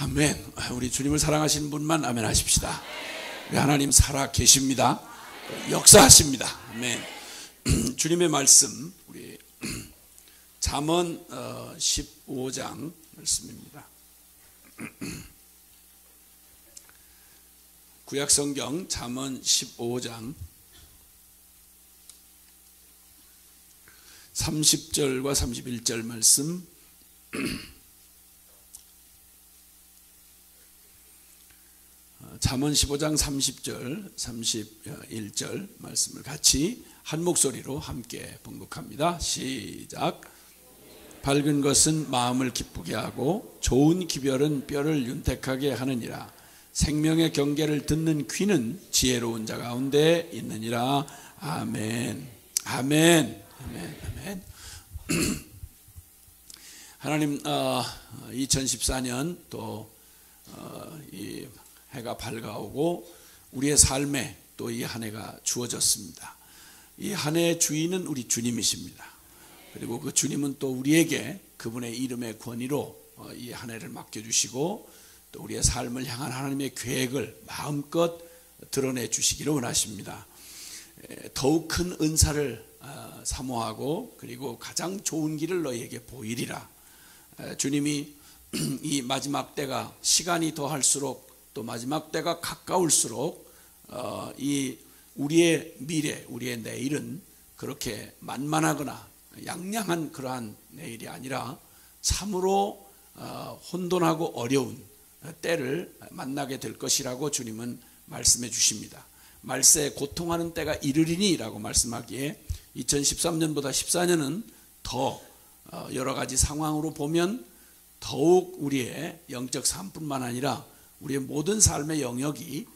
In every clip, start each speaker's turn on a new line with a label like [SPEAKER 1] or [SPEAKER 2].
[SPEAKER 1] 아멘. 우리 주님을 사랑하시는 분만 아멘 하십시다. 우리 하나님 살아 계십니다. 역사하십니다. 아멘. 주님의 말씀, 우리 잠언 15장 말씀입니다. 구약성경 잠언 15장 30절과 31절 말씀. 잠언 15장 30절 31절 말씀을 같이 한 목소리로 함께 봉독합니다. 시작. 밝은 것은 마음을 기쁘게 하고 좋은 기별은 뼈를 윤택하게 하느니라. 생명의 경계를 듣는 귀는 지혜로운 자 가운데 있느니라. 아멘. 아멘. 아멘. 아멘. 하나님, 2014년 또 이 해가 밝아오고 우리의 삶에 또 이 한 해가 주어졌습니다. 이 한 해의 주인은 우리 주님이십니다. 그리고 그 주님은 또 우리에게 그분의 이름의 권위로 이 한 해를 맡겨주시고 또 우리의 삶을 향한 하나님의 계획을 마음껏 드러내 주시기를 원하십니다. 더욱 큰 은사를 사모하고 그리고 가장 좋은 길을 너희에게 보이리라. 주님이 이 마지막 때가 시간이 더할수록 또 마지막 때가 가까울수록 이 우리의 미래, 우리의 내일은 그렇게 만만하거나 양양한 그러한 내일이 아니라 참으로 혼돈하고 어려운 때를 만나게 될 것이라고 주님은 말씀해 주십니다. 말세에 고통하는 때가 이르리니 라고 말씀하기에 2013년보다 14년은 더 여러 가지 상황으로 보면 더욱 우리의 영적 삶뿐만 아니라 우리의 모든 삶의 영역이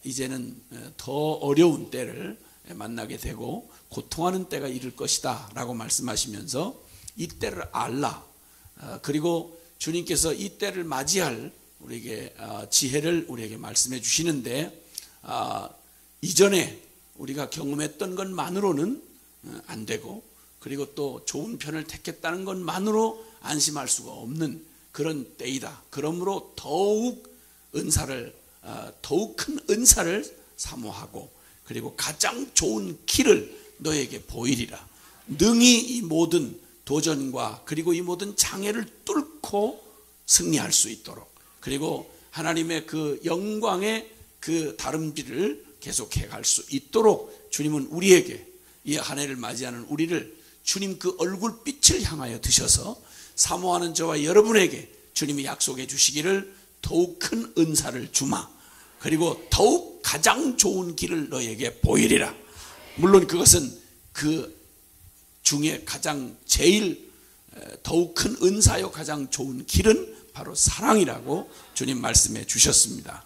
[SPEAKER 1] 이제는 더 어려운 때를 만나게 되고 고통하는 때가 이를 것이다 라고 말씀하시면서 이 때를 알라. 그리고 주님께서 이 때를 맞이할 우리에게 지혜를 우리에게 말씀해 주시는데 이전에 우리가 경험했던 것만으로는 안 되고 그리고 또 좋은 편을 택했다는 것만으로 안심할 수가 없는 그런 때이다. 그러므로 더욱 큰 은사를 사모하고 그리고 가장 좋은 길을 너에게 보이리라. 능히 이 모든 도전과 그리고 이 모든 장애를 뚫고 승리할 수 있도록 그리고 하나님의 그 영광의 그 다름질을 계속해 갈 수 있도록 주님은 우리에게 이 한 해를 맞이하는 우리를 주님 그 얼굴빛을 향하여 드셔서 사모하는 저와 여러분에게 주님이 약속해 주시기를 더욱 큰 은사를 주마. 그리고 더욱 가장 좋은 길을 너에게 보이리라. 물론 그것은 그 중에 가장 제일 더욱 큰 은사요 가장 좋은 길은 바로 사랑이라고 주님 말씀해 주셨습니다.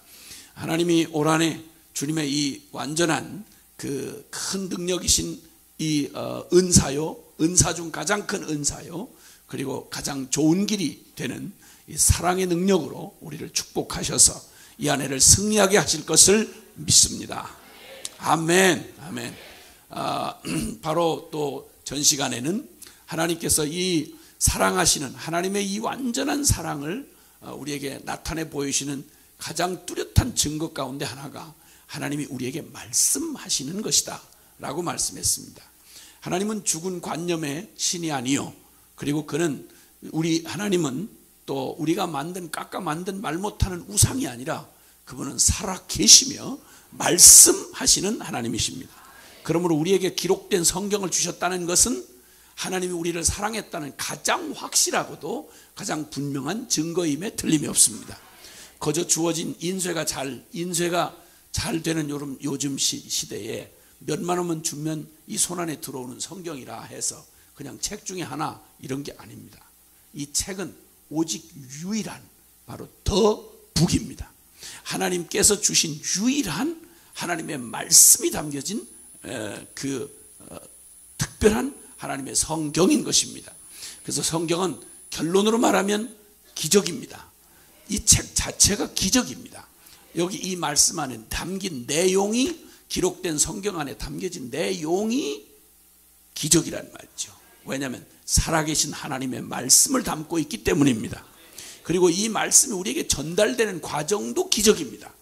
[SPEAKER 1] 하나님이 올 한 해 주님의 이 완전한 그 큰 능력이신 이 은사요, 은사 중 가장 큰 은사요, 그리고 가장 좋은 길이 되는 이 사랑의 능력으로 우리를 축복하셔서 이 한 해를 승리하게 하실 것을 믿습니다. 아멘. 아멘. 바로 또 전 시간에는 하나님께서 이 사랑하시는 하나님의 이 완전한 사랑을 우리에게 나타내 보이시는 가장 뚜렷한 증거 가운데 하나가 하나님이 우리에게 말씀하시는 것이다 라고 말씀했습니다. 하나님은 죽은 관념의 신이 아니요 그리고 그는 하나님은 또 우리가 깎아 만든 말 못하는 우상이 아니라 그분은 살아 계시며 말씀하시는 하나님이십니다. 그러므로 우리에게 기록된 성경을 주셨다는 것은 하나님이 우리를 사랑했다는 가장 확실하고도 가장 분명한 증거임에 틀림이 없습니다. 거저 주어진 인쇄가 잘 되는 요즘 시대에 몇만 원만 주면 이 손안에 들어오는 성경이라 해서 그냥 책 중에 하나 이런 게 아닙니다. 이 책은 오직 유일한 바로 더 북입니다. 하나님께서 주신 유일한 하나님의 말씀이 담겨진 특별한 하나님의 성경인 것입니다. 그래서 성경은 결론으로 말하면 기적입니다. 이 책 자체가 기적입니다. 여기 이 말씀 안에 담긴 내용이 기록된 성경 안에 담겨진 내용이 기적이란 말이죠. 왜냐하면 살아계신 하나님의 말씀을 담고 있기 때문입니다. 그리고 이 말씀이 우리에게 전달되는 과정도 기적입니다.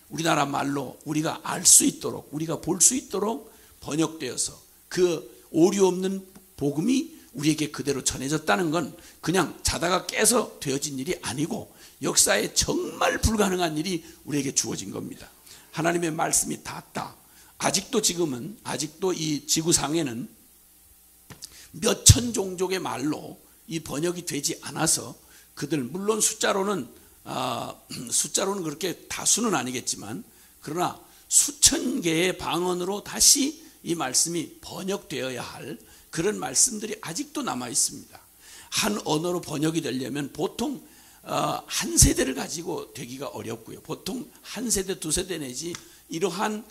[SPEAKER 1] 우리나라 말로 우리가 알 수 있도록, 우리가 볼 수 있도록 번역되어서 그 오류 없는 복음이 우리에게 그대로 전해졌다는 건 그냥 자다가 깨서 되어진 일이 아니고 역사에 정말 불가능한 일이 우리에게 주어진 겁니다. 하나님의 말씀이 닿았다. 아직도 지금은, 아직도 이 지구상에는 몇천 종족의 말로 이 번역이 되지 않아서 그들, 물론 숫자로는 그렇게 다수는 아니겠지만, 그러나 수천 개의 방언으로 다시 이 말씀이 번역되어야 할 그런 말씀들이 아직도 남아 있습니다. 한 언어로 번역이 되려면 보통 한 세대를 가지고 되기가 어렵고요. 보통 한 세대, 두 세대 내지 이러한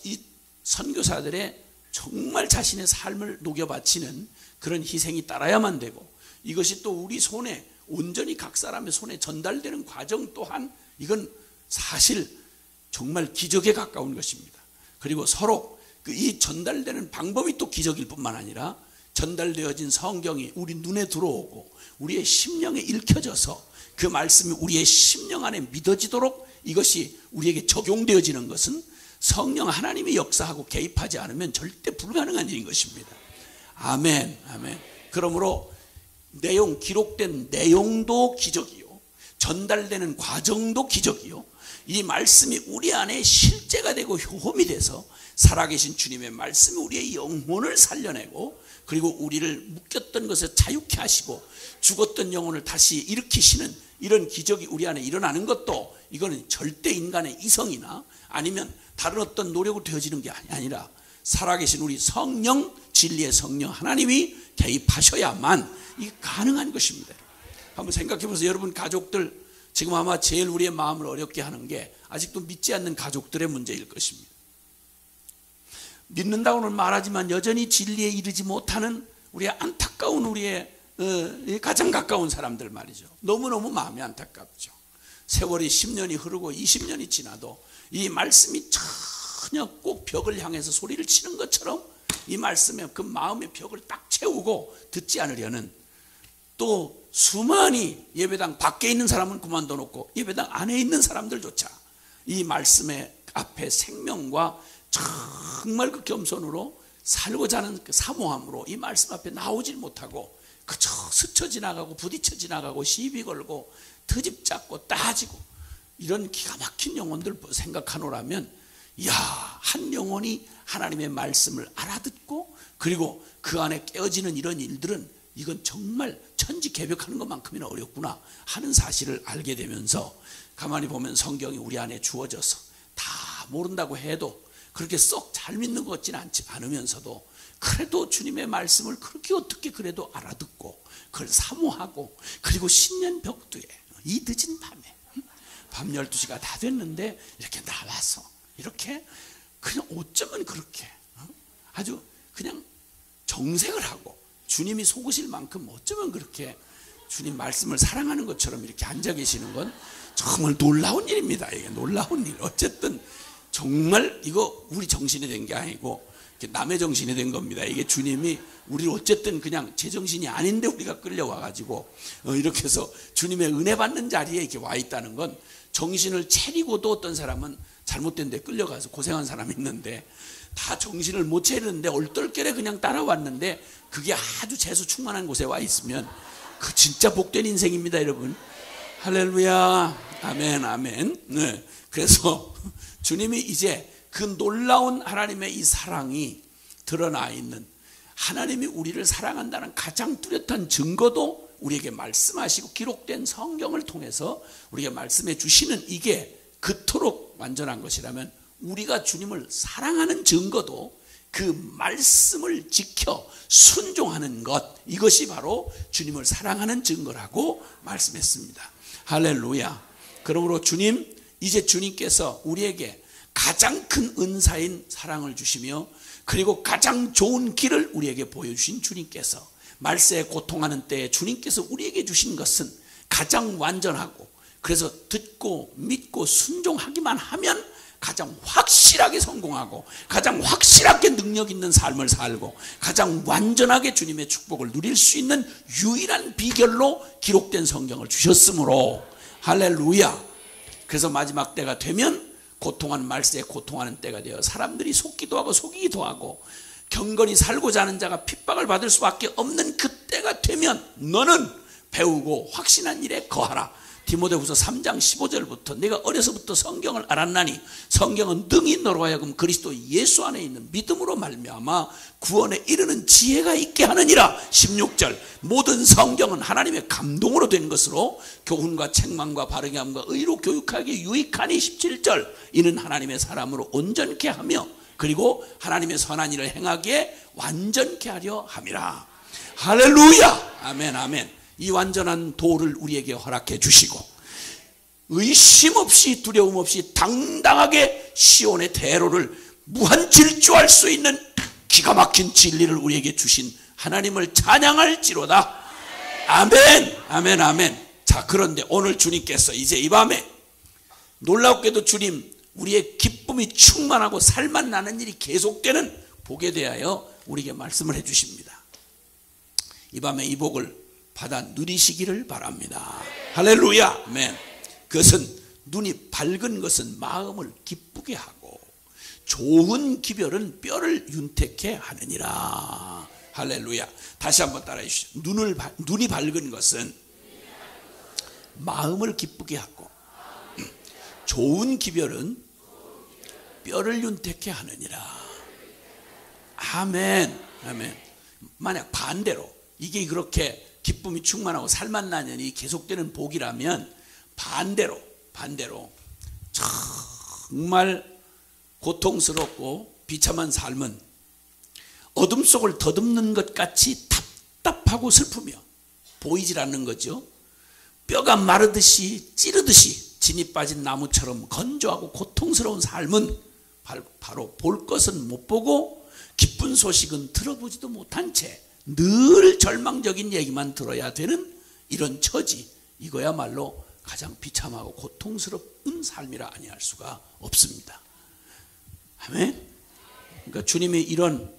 [SPEAKER 1] 이 선교사들의 정말 자신의 삶을 녹여 바치는 그런 희생이 따라야만 되고, 이것이 또 우리 손에 온전히 각 사람의 손에 전달되는 과정 또한 이건 사실 정말 기적에 가까운 것입니다. 그리고 서로 이 전달되는 방법이 또 기적일 뿐만 아니라 전달되어진 성경이 우리 눈에 들어오고 우리의 심령에 읽혀져서 그 말씀이 우리의 심령 안에 믿어지도록 이것이 우리에게 적용되어지는 것은 성령 하나님이 역사하고 개입하지 않으면 절대 불가능한 일인 것입니다. 아멘, 아멘. 그러므로 기록된 내용도 기적이요, 전달되는 과정도 기적이요, 이 말씀이 우리 안에 실제가 되고 효험이 돼서 살아계신 주님의 말씀이 우리의 영혼을 살려내고, 그리고 우리를 묶였던 것에 자유케 하시고 죽었던 영혼을 다시 일으키시는 이런 기적이 우리 안에 일어나는 것도, 이거는 절대 인간의 이성이나 아니면 다른 어떤 노력으로 되어지는 게 아니라 살아계신 우리 성령, 진리의 성령 하나님이 개입하셔야만 이게 가능한 것입니다. 한번 생각해 보세요. 여러분 가족들, 지금 아마 제일 우리의 마음을 어렵게 하는 게 아직도 믿지 않는 가족들의 문제일 것입니다. 믿는다고는 말하지만 여전히 진리에 이르지 못하는 우리의 안타까운, 우리의 가장 가까운 사람들 말이죠. 너무너무 마음이 안타깝죠. 세월이 10년이 흐르고 20년이 지나도 이 말씀이 전혀 꼭 벽을 향해서 소리를 치는 것처럼 이 말씀에 그 마음의 벽을 딱 채우고 듣지 않으려는, 또 수많이 예배당 밖에 있는 사람은 그만둬 놓고 예배당 안에 있는 사람들조차 이 말씀의 앞에 생명과 정말 그 겸손으로 살고자 하는 그 사모함으로 이 말씀 앞에 나오질 못하고 그저 스쳐 지나가고 부딪혀 지나가고 시비 걸고 트집 잡고 따지고, 이런 기가 막힌 영혼들 생각하노라면, 이야, 한 영혼이 하나님의 말씀을 알아듣고 그리고 그 안에 깨어지는 이런 일들은 이건 정말 천지개벽하는 것만큼이나 어렵구나 하는 사실을 알게 되면서, 가만히 보면 성경이 우리 안에 주어져서 다 모른다고 해도 그렇게 썩 잘 믿는 것 같지는 않으면서도 그래도 주님의 말씀을 그렇게 어떻게 그래도 알아듣고 그걸 사모하고, 그리고 신년 벽두에 이 늦은 밤에 밤 12시가 다 됐는데 이렇게 나와서 이렇게 그냥 어쩌면 그렇게 아주 그냥 정색을 하고 주님이 속으실 만큼 어쩌면 그렇게 주님 말씀을 사랑하는 것처럼 이렇게 앉아 계시는 건 정말 놀라운 일입니다. 이게 놀라운 일. 어쨌든 정말 이거 우리 정신이 된 게 아니고 남의 정신이 된 겁니다. 이게 주님이 우리를 어쨌든 그냥 제 정신이 아닌데 우리가 끌려와가지고 이렇게 해서 주님의 은혜 받는 자리에 이렇게 와 있다는 건, 정신을 차리고도 어떤 사람은 잘못된 데 끌려가서 고생한 사람이 있는데 다 정신을 못 차리는데 얼떨결에 그냥 따라왔는데 그게 아주 재수 충만한 곳에 와 있으면 그 진짜 복된 인생입니다, 여러분. 할렐루야. 아멘, 아멘. 네. 그래서 주님이 이제 그 놀라운 하나님의 이 사랑이 드러나 있는, 하나님이 우리를 사랑한다는 가장 뚜렷한 증거도 우리에게 말씀하시고 기록된 성경을 통해서 우리에게 말씀해 주시는, 이게 그토록 완전한 것이라면 우리가 주님을 사랑하는 증거도 그 말씀을 지켜 순종하는 것, 이것이 바로 주님을 사랑하는 증거라고 말씀했습니다. 할렐루야. 그러므로 주님, 이제 주님께서 우리에게 가장 큰 은사인 사랑을 주시며 그리고 가장 좋은 길을 우리에게 보여주신 주님께서, 말세에 고통하는 때에 주님께서 우리에게 주신 것은 가장 완전하고, 그래서 듣고 믿고 순종하기만 하면 가장 확실하게 성공하고 가장 확실하게 능력 있는 삶을 살고 가장 완전하게 주님의 축복을 누릴 수 있는 유일한 비결로 기록된 성경을 주셨으므로 할렐루야. 그래서 마지막 때가 되면 고통하는 말세에 고통하는 때가 되어 사람들이 속기도 하고 속이기도 하고 경건히 살고자 하는 자가 핍박을 받을 수밖에 없는 그때가 되면 너는 배우고 확신한 일에 거하라. 디모데후서 3장 15절부터 내가 어려서부터 성경을 알았나니 성경은 능히 너로 하여금 그리스도 예수 안에 있는 믿음으로 말미암아 구원에 이르는 지혜가 있게 하느니라. 16절 모든 성경은 하나님의 감동으로 된 것으로 교훈과 책망과 바르게 함과 의로 교육하기에 유익하니. 17절 이는 하나님의 사람으로 온전케 하며 그리고 하나님의 선한 일을 행하기에 완전케 하려 함이라. 할렐루야. 아멘 아멘. 이 완전한 도를 우리에게 허락해 주시고 의심 없이 두려움 없이 당당하게 시온의 대로를 무한 질주할 수 있는 기가 막힌 진리를 우리에게 주신 하나님을 찬양할지로다. 아멘 아멘 아멘. 자, 그런데 오늘 주님께서 이제 이 밤에 놀랍게도 주님 우리의 기쁨이 충만하고 살만 나는 일이 계속되는 복에 대하여 우리에게 말씀을 해 주십니다. 이 밤에 이 복을 받아 누리시기를 바랍니다. 할렐루야. 아멘. 그것은 눈이 밝은 것은 마음을 기쁘게 하고 좋은 기별은 뼈를 윤택해 하느니라. 할렐루야. 다시 한번 따라해 주시죠. 눈이 밝은 것은 마음을 기쁘게 하고 좋은 기별은 뼈를 윤택해 하느니라. 아멘 아멘. 만약 반대로 이게 그렇게 기쁨이 충만하고 살만 나는 일이 계속되는 복이라면 반대로 정말 고통스럽고 비참한 삶은 어둠 속을 더듬는 것 같이 답답하고 슬프며 보이질 않는 거죠. 뼈가 마르듯이 찌르듯이 진이 빠진 나무처럼 건조하고 고통스러운 삶은 바로 볼 것은 못 보고 기쁜 소식은 들어보지도 못한 채 늘 절망적인 얘기만 들어야 되는 이런 처지, 이거야말로 가장 비참하고 고통스러운 삶이라 아니할 수가 없습니다. 아멘. 그러니까 주님이 이런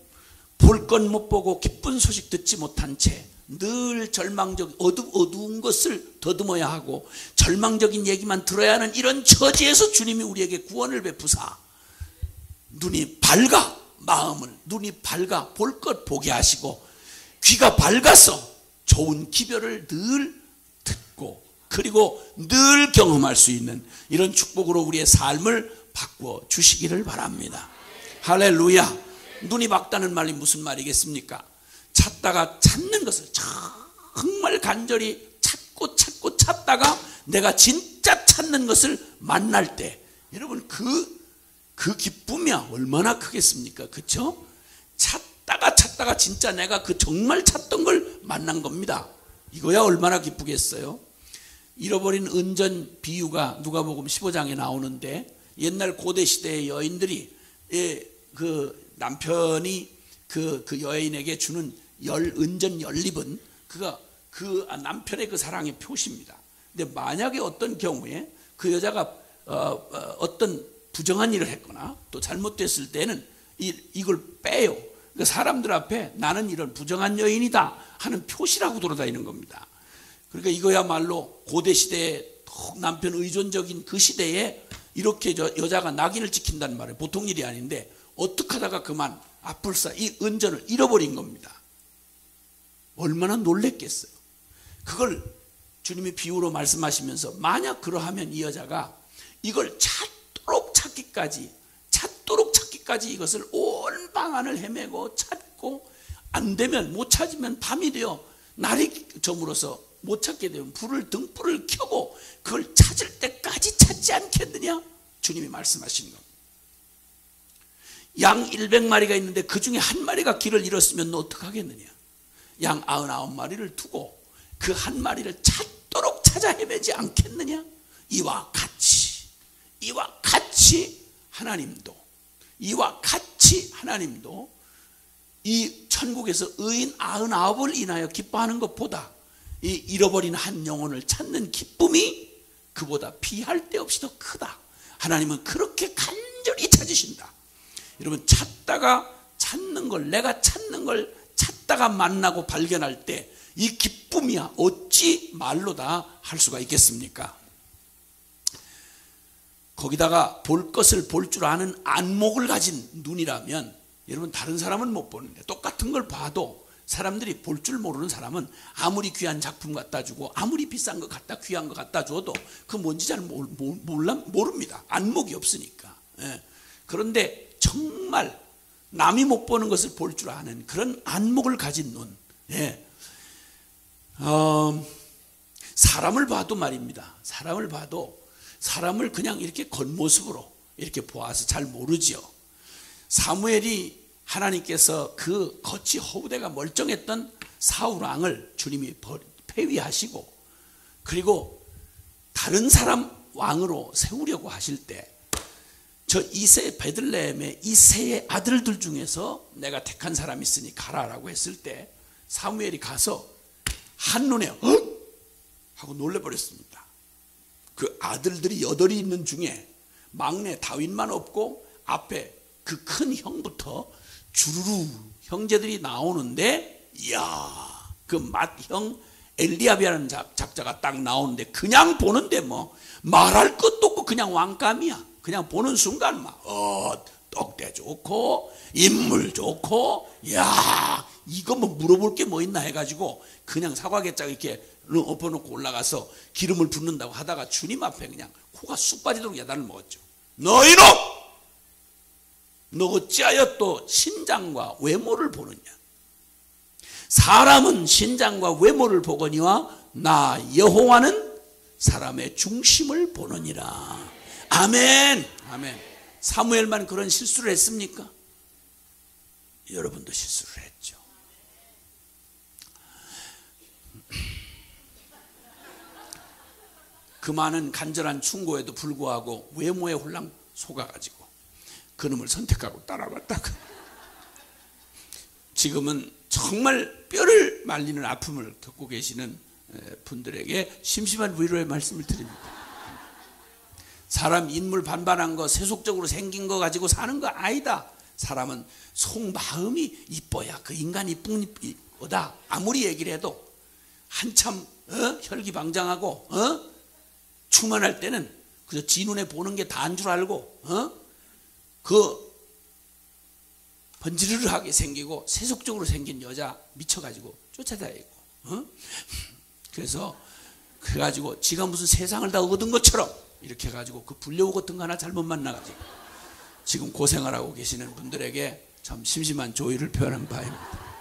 [SPEAKER 1] 볼 것 못 보고 기쁜 소식 듣지 못한 채 늘 절망적 어두운 것을 더듬어야 하고 절망적인 얘기만 들어야 하는 이런 처지에서 주님이 우리에게 구원을 베푸사 눈이 밝아 눈이 밝아 볼 것 보게 하시고 귀가 밝아서 좋은 기별을 늘 듣고 그리고 늘 경험할 수 있는 이런 축복으로 우리의 삶을 바꾸어 주시기를 바랍니다. 할렐루야. 눈이 밝다는 말이 무슨 말이겠습니까? 찾다가 찾는 것을 정말 간절히 찾다가 내가 진짜 찾는 것을 만날 때 여러분 그 기쁨이 얼마나 크겠습니까? 그렇죠? 찾다가 진짜 내가 그 정말 찾던 걸 만난 겁니다. 이거야 얼마나 기쁘겠어요? 잃어버린 은전 비유가 누가복음 15장에 나오는데 옛날 고대 시대의 여인들이 그 남편이 그 여인에게 주는 은전 연립은 그가 그 남편의 그 사랑의 표시입니다. 근데 만약에 어떤 경우에 그 여자가 어떤 부정한 일을 했거나 또 잘못됐을 때는 이걸 빼요. 그러니까 사람들 앞에 나는 이런 부정한 여인이다 하는 표시라고 돌아다니는 겁니다. 그러니까 이거야말로 고대 시대에 남편 의존적인 그 시대에 이렇게 여자가 낙인을 찍힌다는 말이에요. 보통 일이 아닌데 어떻게 하다가 그만 아뿔싸 이 은전을 잃어버린 겁니다. 얼마나 놀랬겠어요. 그걸 주님이 비유로 말씀하시면서 만약 그러하면 이 여자가 이걸 찾도록 찾기까지 이것을 온 방안을 헤매고 찾고 안 되면 못 찾으면 밤이 되어 날이 저물어서 못 찾게 되면 등불을 켜고 그걸 찾을 때까지 찾지 않겠느냐? 주님이 말씀하시는 겁니다. 양 100마리가 있는데 그 중에 한 마리가 길을 잃었으면 너 어떡하겠느냐? 양 99마리를 두고 그 한 마리를 찾도록 찾아 헤매지 않겠느냐? 이와 같이 하나님도 이 천국에서 의인 99을 인하여 기뻐하는 것보다 이 잃어버린 한 영혼을 찾는 기쁨이 그보다 비할 데 없이 더 크다. 하나님은 그렇게 간절히 찾으신다. 여러분, 찾는 걸, 내가 찾는 걸 찾다가 만나고 발견할 때 이 기쁨이야 어찌 말로 다 할 수가 있겠습니까? 거기다가 볼 것을 볼 줄 아는 안목을 가진 눈이라면, 여러분, 다른 사람은 못 보는데 똑같은 걸 봐도 사람들이 볼 줄 모르는 사람은 아무리 귀한 작품 갖다 주고 아무리 비싼 거 갖다 귀한 거 갖다 줘도 그 뭔지 잘 모릅니다. 안목이 없으니까. 예. 그런데 정말 남이 못 보는 것을 볼 줄 아는 그런 안목을 가진 눈. 예. 사람을 봐도 말입니다. 사람을 봐도 사람을 그냥 이렇게 겉모습으로 이렇게 보아서 잘 모르지요. 사무엘이 하나님께서 그 겉이 허우대가 멀쩡했던 사울 왕을 주님이 폐위하시고 그리고 다른 사람 왕으로 세우려고 하실 때 저 이세 베들레헴의 이세의 아들들 중에서 내가 택한 사람이 있으니 가라라고 했을 때 사무엘이 가서 한눈에 하고 놀래버렸습니다. 그 아들들이 8이 있는 중에 막내 다윗만 없고 앞에 그 큰 형부터 주르르 형제들이 나오는데, 이야, 그 맏형 엘리압이라는 작자가 딱 나오는데 그냥 보는데 뭐 말할 것도 없고 그냥 왕감이야. 그냥 보는 순간 막 떡대 좋고 인물 좋고, 야, 이거 뭐 물어볼 게 뭐 있나 해가지고 그냥 사과개짝 이렇게 엎어놓고 올라가서 기름을 붓는다고 하다가 주님 앞에 그냥 코가 쑥 빠지도록 야단을 먹었죠. 너 이놈! 너 어찌하여 또 신장과 외모를 보느냐? 사람은 신장과 외모를 보거니와 나 여호와는 사람의 중심을 보느니라. 아멘. 아멘. 사무엘만 그런 실수를 했습니까? 여러분도 실수를 했죠. 그 많은 간절한 충고에도 불구하고 외모에 홀랑 속아가지고 그놈을 선택하고 따라갔다가 지금은 정말 뼈를 말리는 아픔을 겪고 계시는 분들에게 심심한 위로의 말씀을 드립니다. 사람 인물 반반한 거, 세속적으로 생긴 거 가지고 사는 거 아니다. 사람은 속마음이 이뻐야 그 인간이 이쁘다. 아무리 얘기를 해도 한참 혈기방장하고 충만할 때는 그저 지 눈에 보는 게 다인 줄 알고 그 번지르르하게 생기고 세속적으로 생긴 여자 미쳐가지고 쫓아다니고 그래가지고 지가 무슨 세상을 다 얻은 것처럼 이렇게 해가지고 그 불려우 같은 거 하나 잘못 만나가지고 지금 고생을 하고 계시는 분들에게 참 심심한 조의를 표현한 바입니다.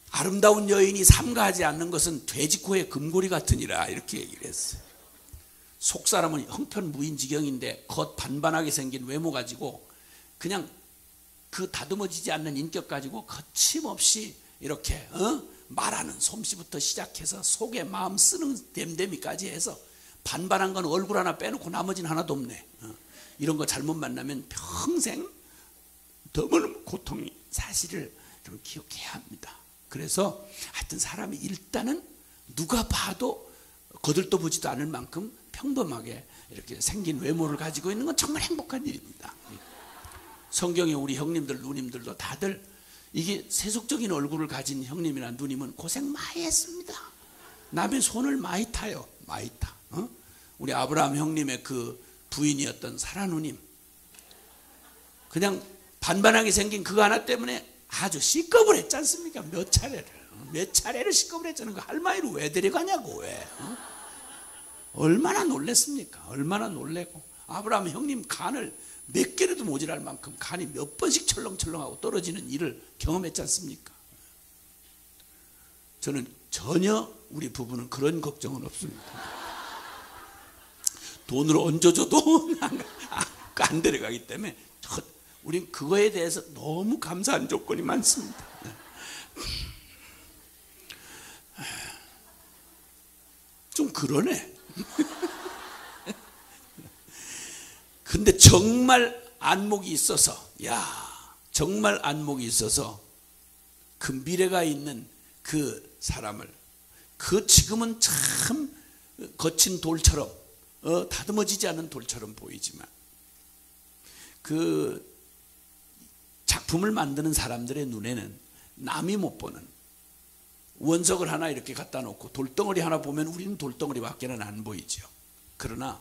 [SPEAKER 1] 아름다운 여인이 삼가하지 않는 것은 돼지코의 금고리 같으니라, 이렇게 얘기를 했어요. 속사람은 형편무인지경인데 겉 반반하게 생긴 외모 가지고 그냥 그 다듬어지지 않는 인격 가지고 거침없이 이렇게 말하는 솜씨부터 시작해서 속에 마음 쓰는 댐댐이까지 해서 반반한 건 얼굴 하나 빼놓고 나머지는 하나도 없네. 이런 거 잘못 만나면 평생 너무너무 고통이 사실을 좀 기억해야 합니다. 그래서 하여튼 사람이 일단은 누가 봐도 거들떠보지도 않을 만큼 평범하게 이렇게 생긴 외모를 가지고 있는 건 정말 행복한 일입니다. 성경에 우리 형님들 누님들도 다들 이게 세속적인 얼굴을 가진 형님이나 누님은 고생 많이 했습니다. 남의 손을 많이 타요. 많이 타. 우리 아브라함 형님의 그 부인이었던 사라 누님, 그냥 반반하게 생긴 그거 하나 때문에 아주 시겁을 했지 않습니까? 몇 차례를 시겁을 했잖아요. 그 할머니를 왜 데려가냐고. 왜? 얼마나 놀랬습니까? 얼마나 놀래고. 아브라함 형님 간을 몇 개라도 모자랄 만큼 간이 몇 번씩 철렁철렁하고 떨어지는 일을 경험했지 않습니까? 저는 전혀 우리 부부는 그런 걱정은 없습니다. 돈을 얹어줘도 안 데려가기 때문에 우린 그거에 대해서 너무 감사한 조건이 많습니다. 좀 그러네. 근데 정말 안목이 있어서, 정말 안목이 있어서 그 미래가 있는 그 사람을, 그 지금은 참 거친 돌처럼 다듬어지지 않은 돌처럼 보이지만 그 작품을 만드는 사람들의 눈에는 남이 못 보는 원석을 하나 이렇게 갖다 놓고 돌덩어리 하나 보면 우리는 돌덩어리밖에는 안 보이죠. 그러나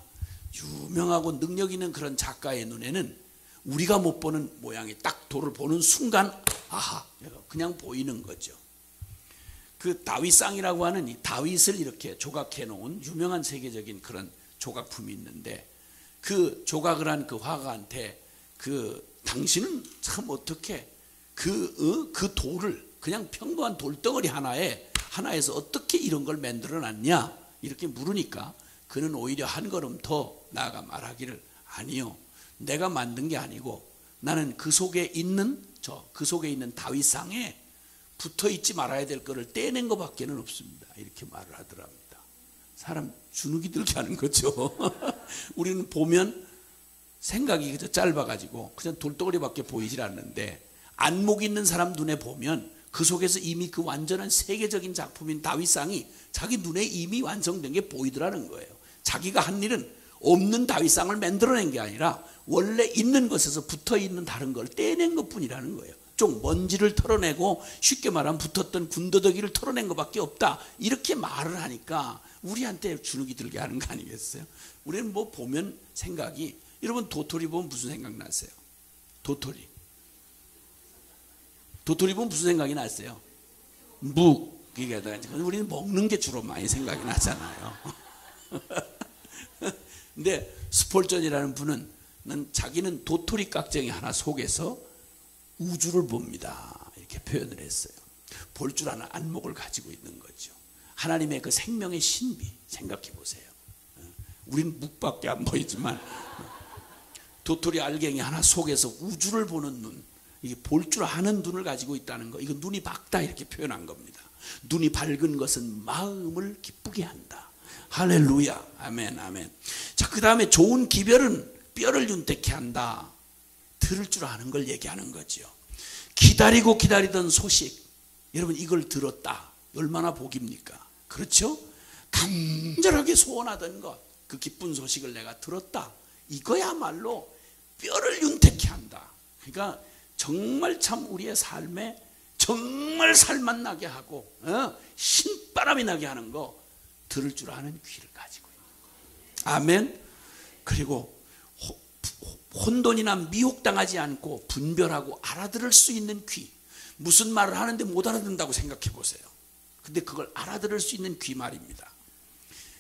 [SPEAKER 1] 유명하고 능력 있는 그런 작가의 눈에는 우리가 못 보는 모양이 딱 돌을 보는 순간 아하 그냥 보이는 거죠. 그 다윗상이라고 하는 이 다윗을 이렇게 조각해 놓은 유명한 세계적인 그런 조각품이 있는데 그 조각을 한 그 화가한테 당신은 참 어떻게 그 돌을 그냥 평범한 돌덩어리 하나에서 어떻게 이런 걸 만들어 놨냐 이렇게 물으니까 그는 오히려 한 걸음 더 나아가 말하기를 아니요 내가 만든 게 아니고 나는 그 속에 있는 다윗상에 붙어 있지 말아야 될 거를 떼낸 것밖에는 없습니다. 이렇게 말을 하더랍니다. 사람 주눅이 들게 하는 거죠. 우리는 보면 생각이 그저 짧아가지고 그냥 돌덩어리밖에 보이질 않는데 안목 있는 사람 눈에 보면 그 속에서 이미 그 완전한 세계적인 작품인 다윗상이 자기 눈에 이미 완성된 게 보이더라는 거예요. 자기가 한 일은 없는 다윗상을 만들어낸 게 아니라 원래 있는 것에서 붙어있는 다른 걸 떼낸 것뿐이라는 거예요. 좀 먼지를 털어내고 쉽게 말하면 붙었던 군더더기를 털어낸 것밖에 없다 이렇게 말을 하니까 우리한테 주눅이 들게 하는 거 아니겠어요? 우리는 뭐 보면 생각이 여러분 도토리 보면 무슨 생각 나세요? 도토리 보면 무슨 생각이 났어요? 묵. 우리는 먹는 게 주로 많이 생각이 나잖아요. 근데 스폴전이라는 분은 자기는 도토리 깍쟁이 하나 속에서 우주를 봅니다. 이렇게 표현을 했어요. 볼 줄 아는 안목을 가지고 있는 거죠. 하나님의 그 생명의 신비 생각해 보세요. 우리는 묵밖에 안 보이지만 도토리 알갱이 하나 속에서 우주를 보는 눈, 이게 볼 줄 아는 눈을 가지고 있다는 거, 이거 눈이 밝다 이렇게 표현한 겁니다. 눈이 밝은 것은 마음을 기쁘게 한다. 할렐루야. 아멘, 아멘. 자, 그 다음에 좋은 기별은 뼈를 윤택케 한다. 들을 줄 아는 걸 얘기하는 거죠. 기다리고 기다리던 소식, 여러분 이걸 들었다. 얼마나 복입니까? 그렇죠? 간절하게 소원하던 것, 그 기쁜 소식을 내가 들었다. 이거야말로 뼈를 윤택케 한다. 그러니까 정말 참 우리의 삶에 정말 살맛 나게 하고 신바람이 나게 하는 거 들을 줄 아는 귀를 가지고 있는 거예요. 아멘. 그리고 혼돈이나 미혹당하지 않고 분별하고 알아들을 수 있는 귀. 무슨 말을 하는데 못 알아듣는다고 생각해 보세요. 근데 그걸 알아들을 수 있는 귀 말입니다.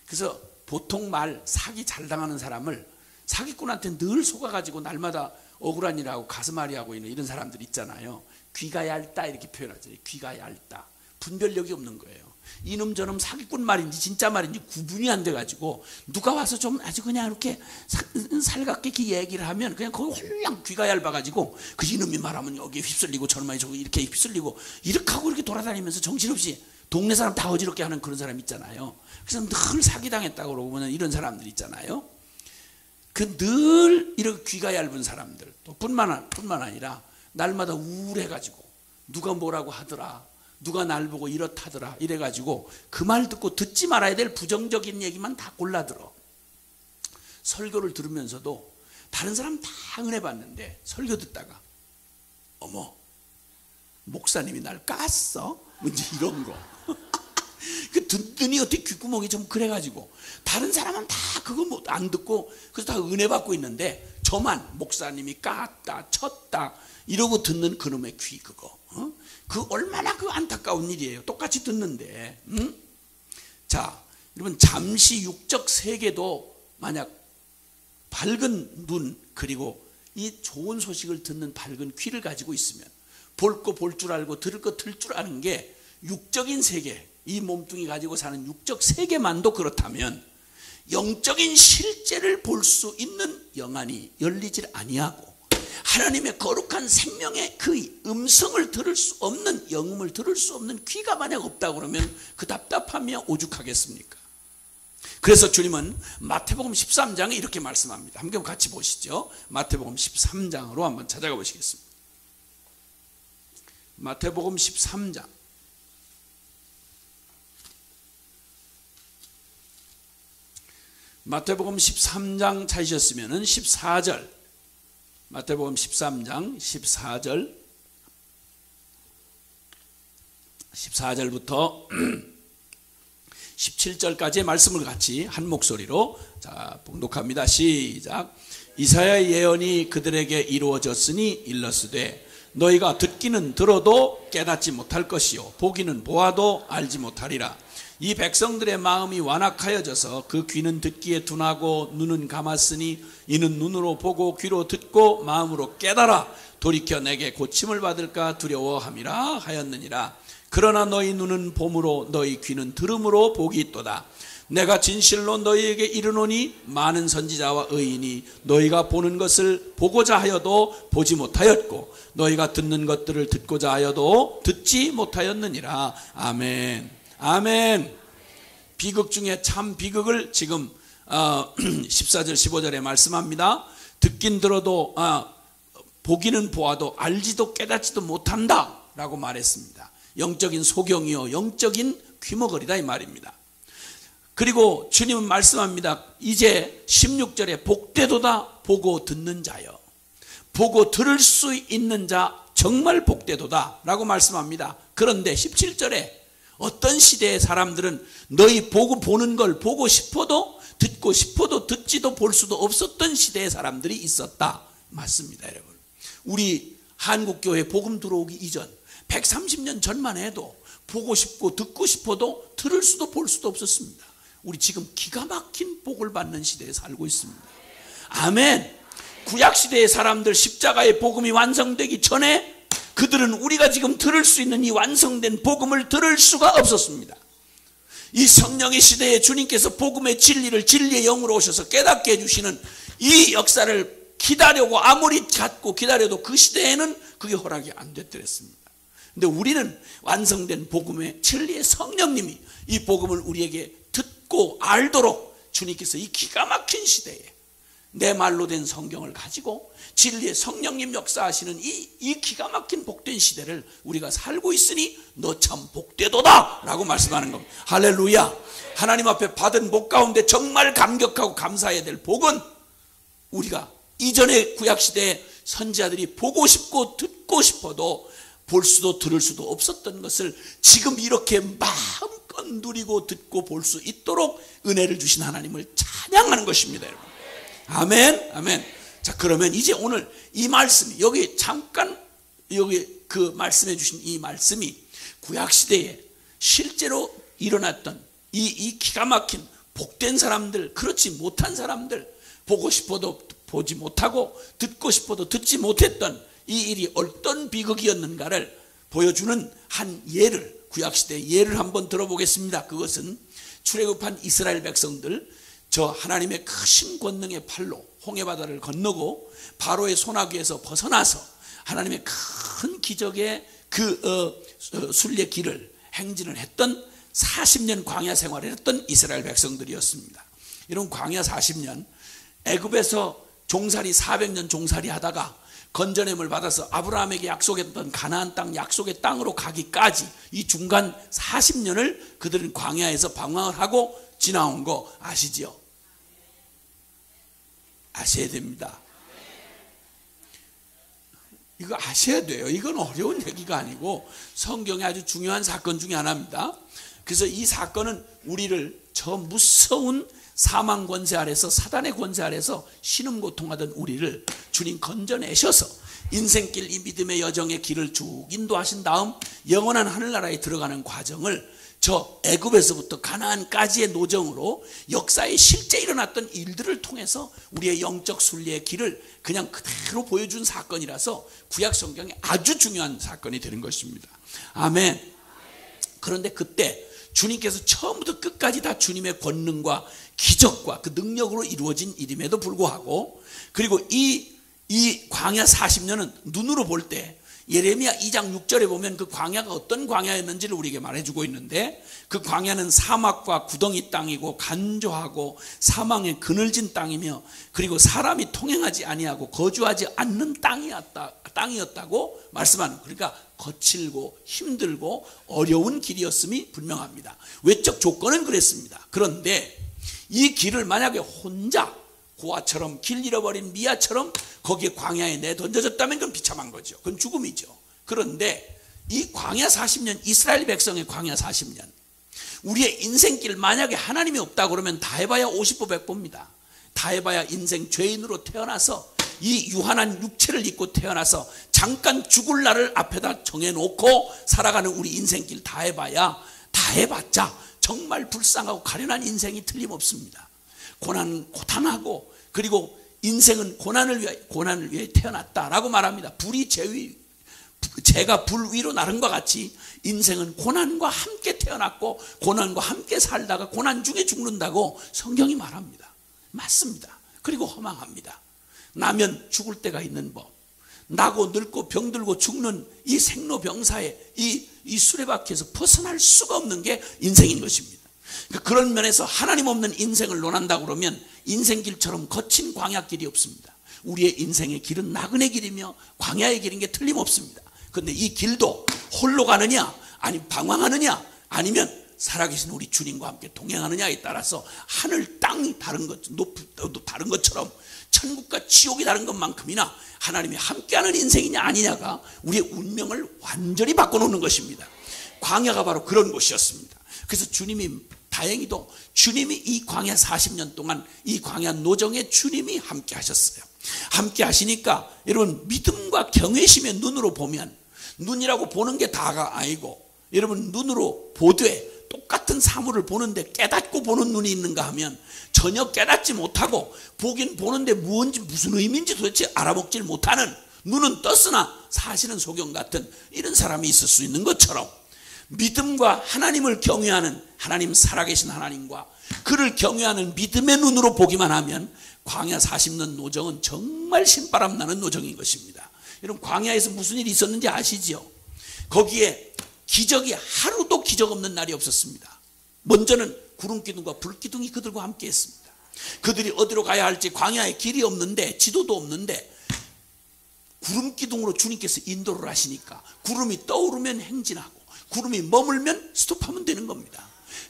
[SPEAKER 1] 그래서 보통 사기 잘 당하는 사람을 사기꾼한테 늘 속아가지고 날마다 억울한 일하고 가슴앓이 하고 있는 이런 사람들 있잖아요. 귀가 얇다 이렇게 표현하죠. 귀가 얇다. 분별력이 없는 거예요. 이놈 저놈 사기꾼 말인지 진짜 말인지 구분이 안 돼가지고 누가 와서 좀 아주 그냥 이렇게 살갑게 이렇게 얘기를 하면 그냥 거기 홀랑 귀가 얇아가지고 그 이놈이 말하면 여기에 휩쓸리고 저놈이 저기 이렇게 휩쓸리고 이렇게 하고 이렇게 돌아다니면서 정신없이 동네 사람 다 어지럽게 하는 그런 사람 있잖아요. 그래서 늘 사기당했다고 그러고 이런 사람들 있잖아요. 그 늘 이렇게 귀가 얇은 사람들 또 뿐만 아니라 날마다 우울해가지고 누가 뭐라고 하더라, 누가 날 보고 이렇다더라 이래가지고 그 말 듣고 듣지 말아야 될 부정적인 얘기만 다 골라들어. 설교를 들으면서도 다른 사람 다 은혜 받는데 설교 듣다가 어머 목사님이 날 깠어? 뭔지 이런 거. 그 듣더니 어떻게 귓구멍이 좀 그래가지고 다른 사람은 다 그거 뭐 안 듣고 그래서 다 은혜 받고 있는데 저만 목사님이 깠다 쳤다 이러고 듣는 그놈의 귀 그거. 그 얼마나 그 안타까운 일이에요. 똑같이 듣는데. 자, 여러분 잠시 육적 세계도 만약 밝은 눈 그리고 이 좋은 소식을 듣는 밝은 귀를 가지고 있으면 볼 거 볼 줄 알고 들을 거 들을 줄 아는 게 육적인 세계, 이 몸뚱이 가지고 사는 육적 세계만도 그렇다면 영적인 실제를 볼 수 있는 영안이 열리질 아니하고 하나님의 거룩한 생명의 그 음성을 들을 수 없는, 영음을 들을 수 없는 귀가 만약 없다고 그러면 그 답답하며 오죽하겠습니까? 그래서 주님은 마태복음 13장에 이렇게 말씀합니다. 함께 같이 보시죠. 마태복음 13장으로 한번 찾아가 보시겠습니다. 마태복음 13장 마태복음 13장 찾으셨으면 14절, 마태복음 13장 14절부터 17절까지의 말씀을 같이 한 목소리로 자 봉독합니다. 시작. 이사야의 예언이 그들에게 이루어졌으니 일렀으되 너희가 듣기는 들어도 깨닫지 못할 것이요 보기는 보아도 알지 못하리라. 이 백성들의 마음이 완악하여져서 그 귀는 듣기에 둔하고 눈은 감았으니 이는 눈으로 보고 귀로 듣고 마음으로 깨달아 돌이켜 내게 고침을 받을까 두려워함이라 하였느니라. 그러나 너희 눈은 봄으로 너희 귀는 들음으로 복이 있도다. 내가 진실로 너희에게 이르노니 많은 선지자와 의인이 너희가 보는 것을 보고자 하여도 보지 못하였고 너희가 듣는 것들을 듣고자 하여도 듣지 못하였느니라. 아멘. 아멘. 비극 중에 참 비극을 지금 14절 15절에 말씀합니다. 듣긴 들어도 보기는 보아도 알지도 깨닫지도 못한다 라고 말했습니다. 영적인 소경이요 영적인 귀머거리다 이 말입니다. 그리고 주님은 말씀합니다. 이제 16절에 복되도다 보고 듣는 자여, 보고 들을 수 있는 자 정말 복되도다 라고 말씀합니다. 그런데 17절에 어떤 시대의 사람들은 너희 보고 보는 걸 보고 싶어도 듣고 싶어도 듣지도 볼 수도 없었던 시대의 사람들이 있었다. 맞습니다, 여러분. 우리 한국교회 복음 들어오기 이전 130년 전만 해도 보고 싶고 듣고 싶어도 들을 수도 볼 수도 없었습니다. 우리 지금 기가 막힌 복을 받는 시대에 살고 있습니다. 아멘. 구약시대의 사람들 십자가의 복음이 완성되기 전에 그들은 우리가 지금 들을 수 있는 이 완성된 복음을 들을 수가 없었습니다. 이 성령의 시대에 주님께서 복음의 진리를 진리의 영으로 오셔서 깨닫게 해주시는 이 역사를 기다려고 아무리 갖고 기다려도 그 시대에는 그게 허락이 안 됐더랬습니다. 근데 우리는 완성된 복음의 진리의 성령님이 이 복음을 우리에게 듣고 알도록 주님께서 이 기가 막힌 시대에 내 말로 된 성경을 가지고 진리의 성령님 역사하시는 이 기가 막힌 복된 시대를 우리가 살고 있으니 너 참 복되도다 라고 말씀하는 겁니다. 할렐루야. 하나님 앞에 받은 복 가운데 정말 감격하고 감사해야 될 복은 우리가 이전의 구약시대에 선지자들이 보고 싶고 듣고 싶어도 볼 수도 들을 수도 없었던 것을 지금 이렇게 마음껏 누리고 듣고 볼 수 있도록 은혜를 주신 하나님을 찬양하는 것입니다, 여러분. 아멘, 아멘. 자, 그러면 이제 오늘 이 말씀이 여기 잠깐 여기 그 말씀해 주신 이 말씀이 구약시대에 실제로 일어났던 이 기가 막힌 복된 사람들, 그렇지 못한 사람들, 보고 싶어도 보지 못하고 듣고 싶어도 듣지 못했던 이 일이 어떤 비극이었는가를 보여주는 한 예를, 구약시대의 예를 한번 들어보겠습니다. 그것은 출애굽한 이스라엘 백성들, 저 하나님의 크신 권능의 팔로 홍해바다를 건너고 바로의 손아귀에서 벗어나서 하나님의 큰 기적의 그 순례길을 행진을 했던 40년 광야 생활을 했던 이스라엘 백성들이었습니다. 이런 광야 40년, 애굽에서 종살이 400년 종살이 하다가 건전함을 받아서 아브라함에게 약속했던 가나안 땅, 약속의 땅으로 가기까지 이 중간 40년을 그들은 광야에서 방황을 하고 지나온 거 아시죠? 아셔야 됩니다. 이거 아셔야 돼요. 이건 어려운 얘기가 아니고 성경의 아주 중요한 사건 중에 하나입니다. 그래서 이 사건은 우리를 저 무서운 사망 권세 아래서, 사단의 권세 아래서 신음고통하던 우리를 주님 건져내셔서 인생길, 이 믿음의 여정의 길을 쭉 인도하신 다음 영원한 하늘나라에 들어가는 과정을 저 애굽에서부터 가나안까지의 노정으로 역사에 실제 일어났던 일들을 통해서 우리의 영적 순리의 길을 그냥 그대로 보여준 사건이라서 구약 성경에 아주 중요한 사건이 되는 것입니다. 아멘. 그런데 그때 주님께서 처음부터 끝까지 다 주님의 권능과 기적과 그 능력으로 이루어진 일임에도 불구하고, 그리고 이 광야 40년은 눈으로 볼 때 예레미야 2장 6절에 보면 그 광야가 어떤 광야였는지를 우리에게 말해주고 있는데, 그 광야는 사막과 구덩이 땅이고 간조하고 사망의 그늘진 땅이며 그리고 사람이 통행하지 아니하고 거주하지 않는 땅이었다고 말씀하는, 그러니까 거칠고 힘들고 어려운 길이었음이 분명합니다. 외적 조건은 그랬습니다. 그런데 이 길을 만약에 혼자 고아처럼 길 잃어버린 미아처럼 거기에 광야에 내던져졌다면 그건 비참한 거죠. 그건 죽음이죠. 그런데 이 광야 40년, 이스라엘 백성의 광야 40년, 우리의 인생길 만약에 하나님이 없다 그러면 다 해봐야 50보 100보입니다. 다 해봐야 인생 죄인으로 태어나서 이 유한한 육체를 입고 태어나서 잠깐 죽을 날을 앞에다 정해놓고 살아가는 우리 인생길 다 해봐야, 다 해봤자 정말 불쌍하고 가련한 인생이 틀림없습니다. 고단하고, 그리고 인생은 고난을 위해 태어났다라고 말합니다. 불이 재가 불 위로 나른 것 같이 인생은 고난과 함께 태어났고 고난과 함께 살다가 고난 중에 죽는다고 성경이 말합니다. 맞습니다. 그리고 허망합니다. 나면 죽을 때가 있는 법, 나고 늙고 병들고 죽는 이 생로병사의 이 수레바퀴에서 벗어날 수가 없는 게 인생인 것입니다. 그런 면에서 하나님 없는 인생을 논한다고 그러면 인생길처럼 거친 광야길이 없습니다. 우리의 인생의 길은 나그네 길이며 광야의 길인 게 틀림없습니다. 그런데 이 길도 홀로 가느냐, 아니 방황하느냐, 아니면 살아계신 우리 주님과 함께 동행하느냐에 따라서 하늘 땅이 다른 것처럼 천국과 지옥이 다른 것만큼이나 하나님이 함께하는 인생이냐 아니냐가 우리의 운명을 완전히 바꿔놓는 것입니다. 광야가 바로 그런 곳이었습니다. 그래서 주님이 다행히도 주님이 이 광야 40년 동안 이 광야 노정에 주님이 함께 하셨어요. 함께 하시니까 여러분 믿음과 경외심의 눈으로 보면, 눈이라고 보는 게 다가 아니고 여러분 눈으로 보되 똑같은 사물을 보는데 깨닫고 보는 눈이 있는가 하면 전혀 깨닫지 못하고 보긴 보는데 무슨 의미인지 도대체 알아먹질 못하는, 눈은 떴으나 사실은 소경 같은 이런 사람이 있을 수 있는 것처럼, 믿음과 하나님을 경외하는 하나님, 살아계신 하나님과 그를 경외하는 믿음의 눈으로 보기만 하면 광야 40년 노정은 정말 신바람 나는 노정인 것입니다. 여러분 광야에서 무슨 일이 있었는지 아시죠? 거기에 기적이, 하루도 기적 없는 날이 없었습니다. 먼저는 구름기둥과 불기둥이 그들과 함께 했습니다. 그들이 어디로 가야 할지 광야에 길이 없는데, 지도도 없는데 구름기둥으로 주님께서 인도를 하시니까 구름이 떠오르면 행진하고 구름이 머물면 스톱하면 되는 겁니다.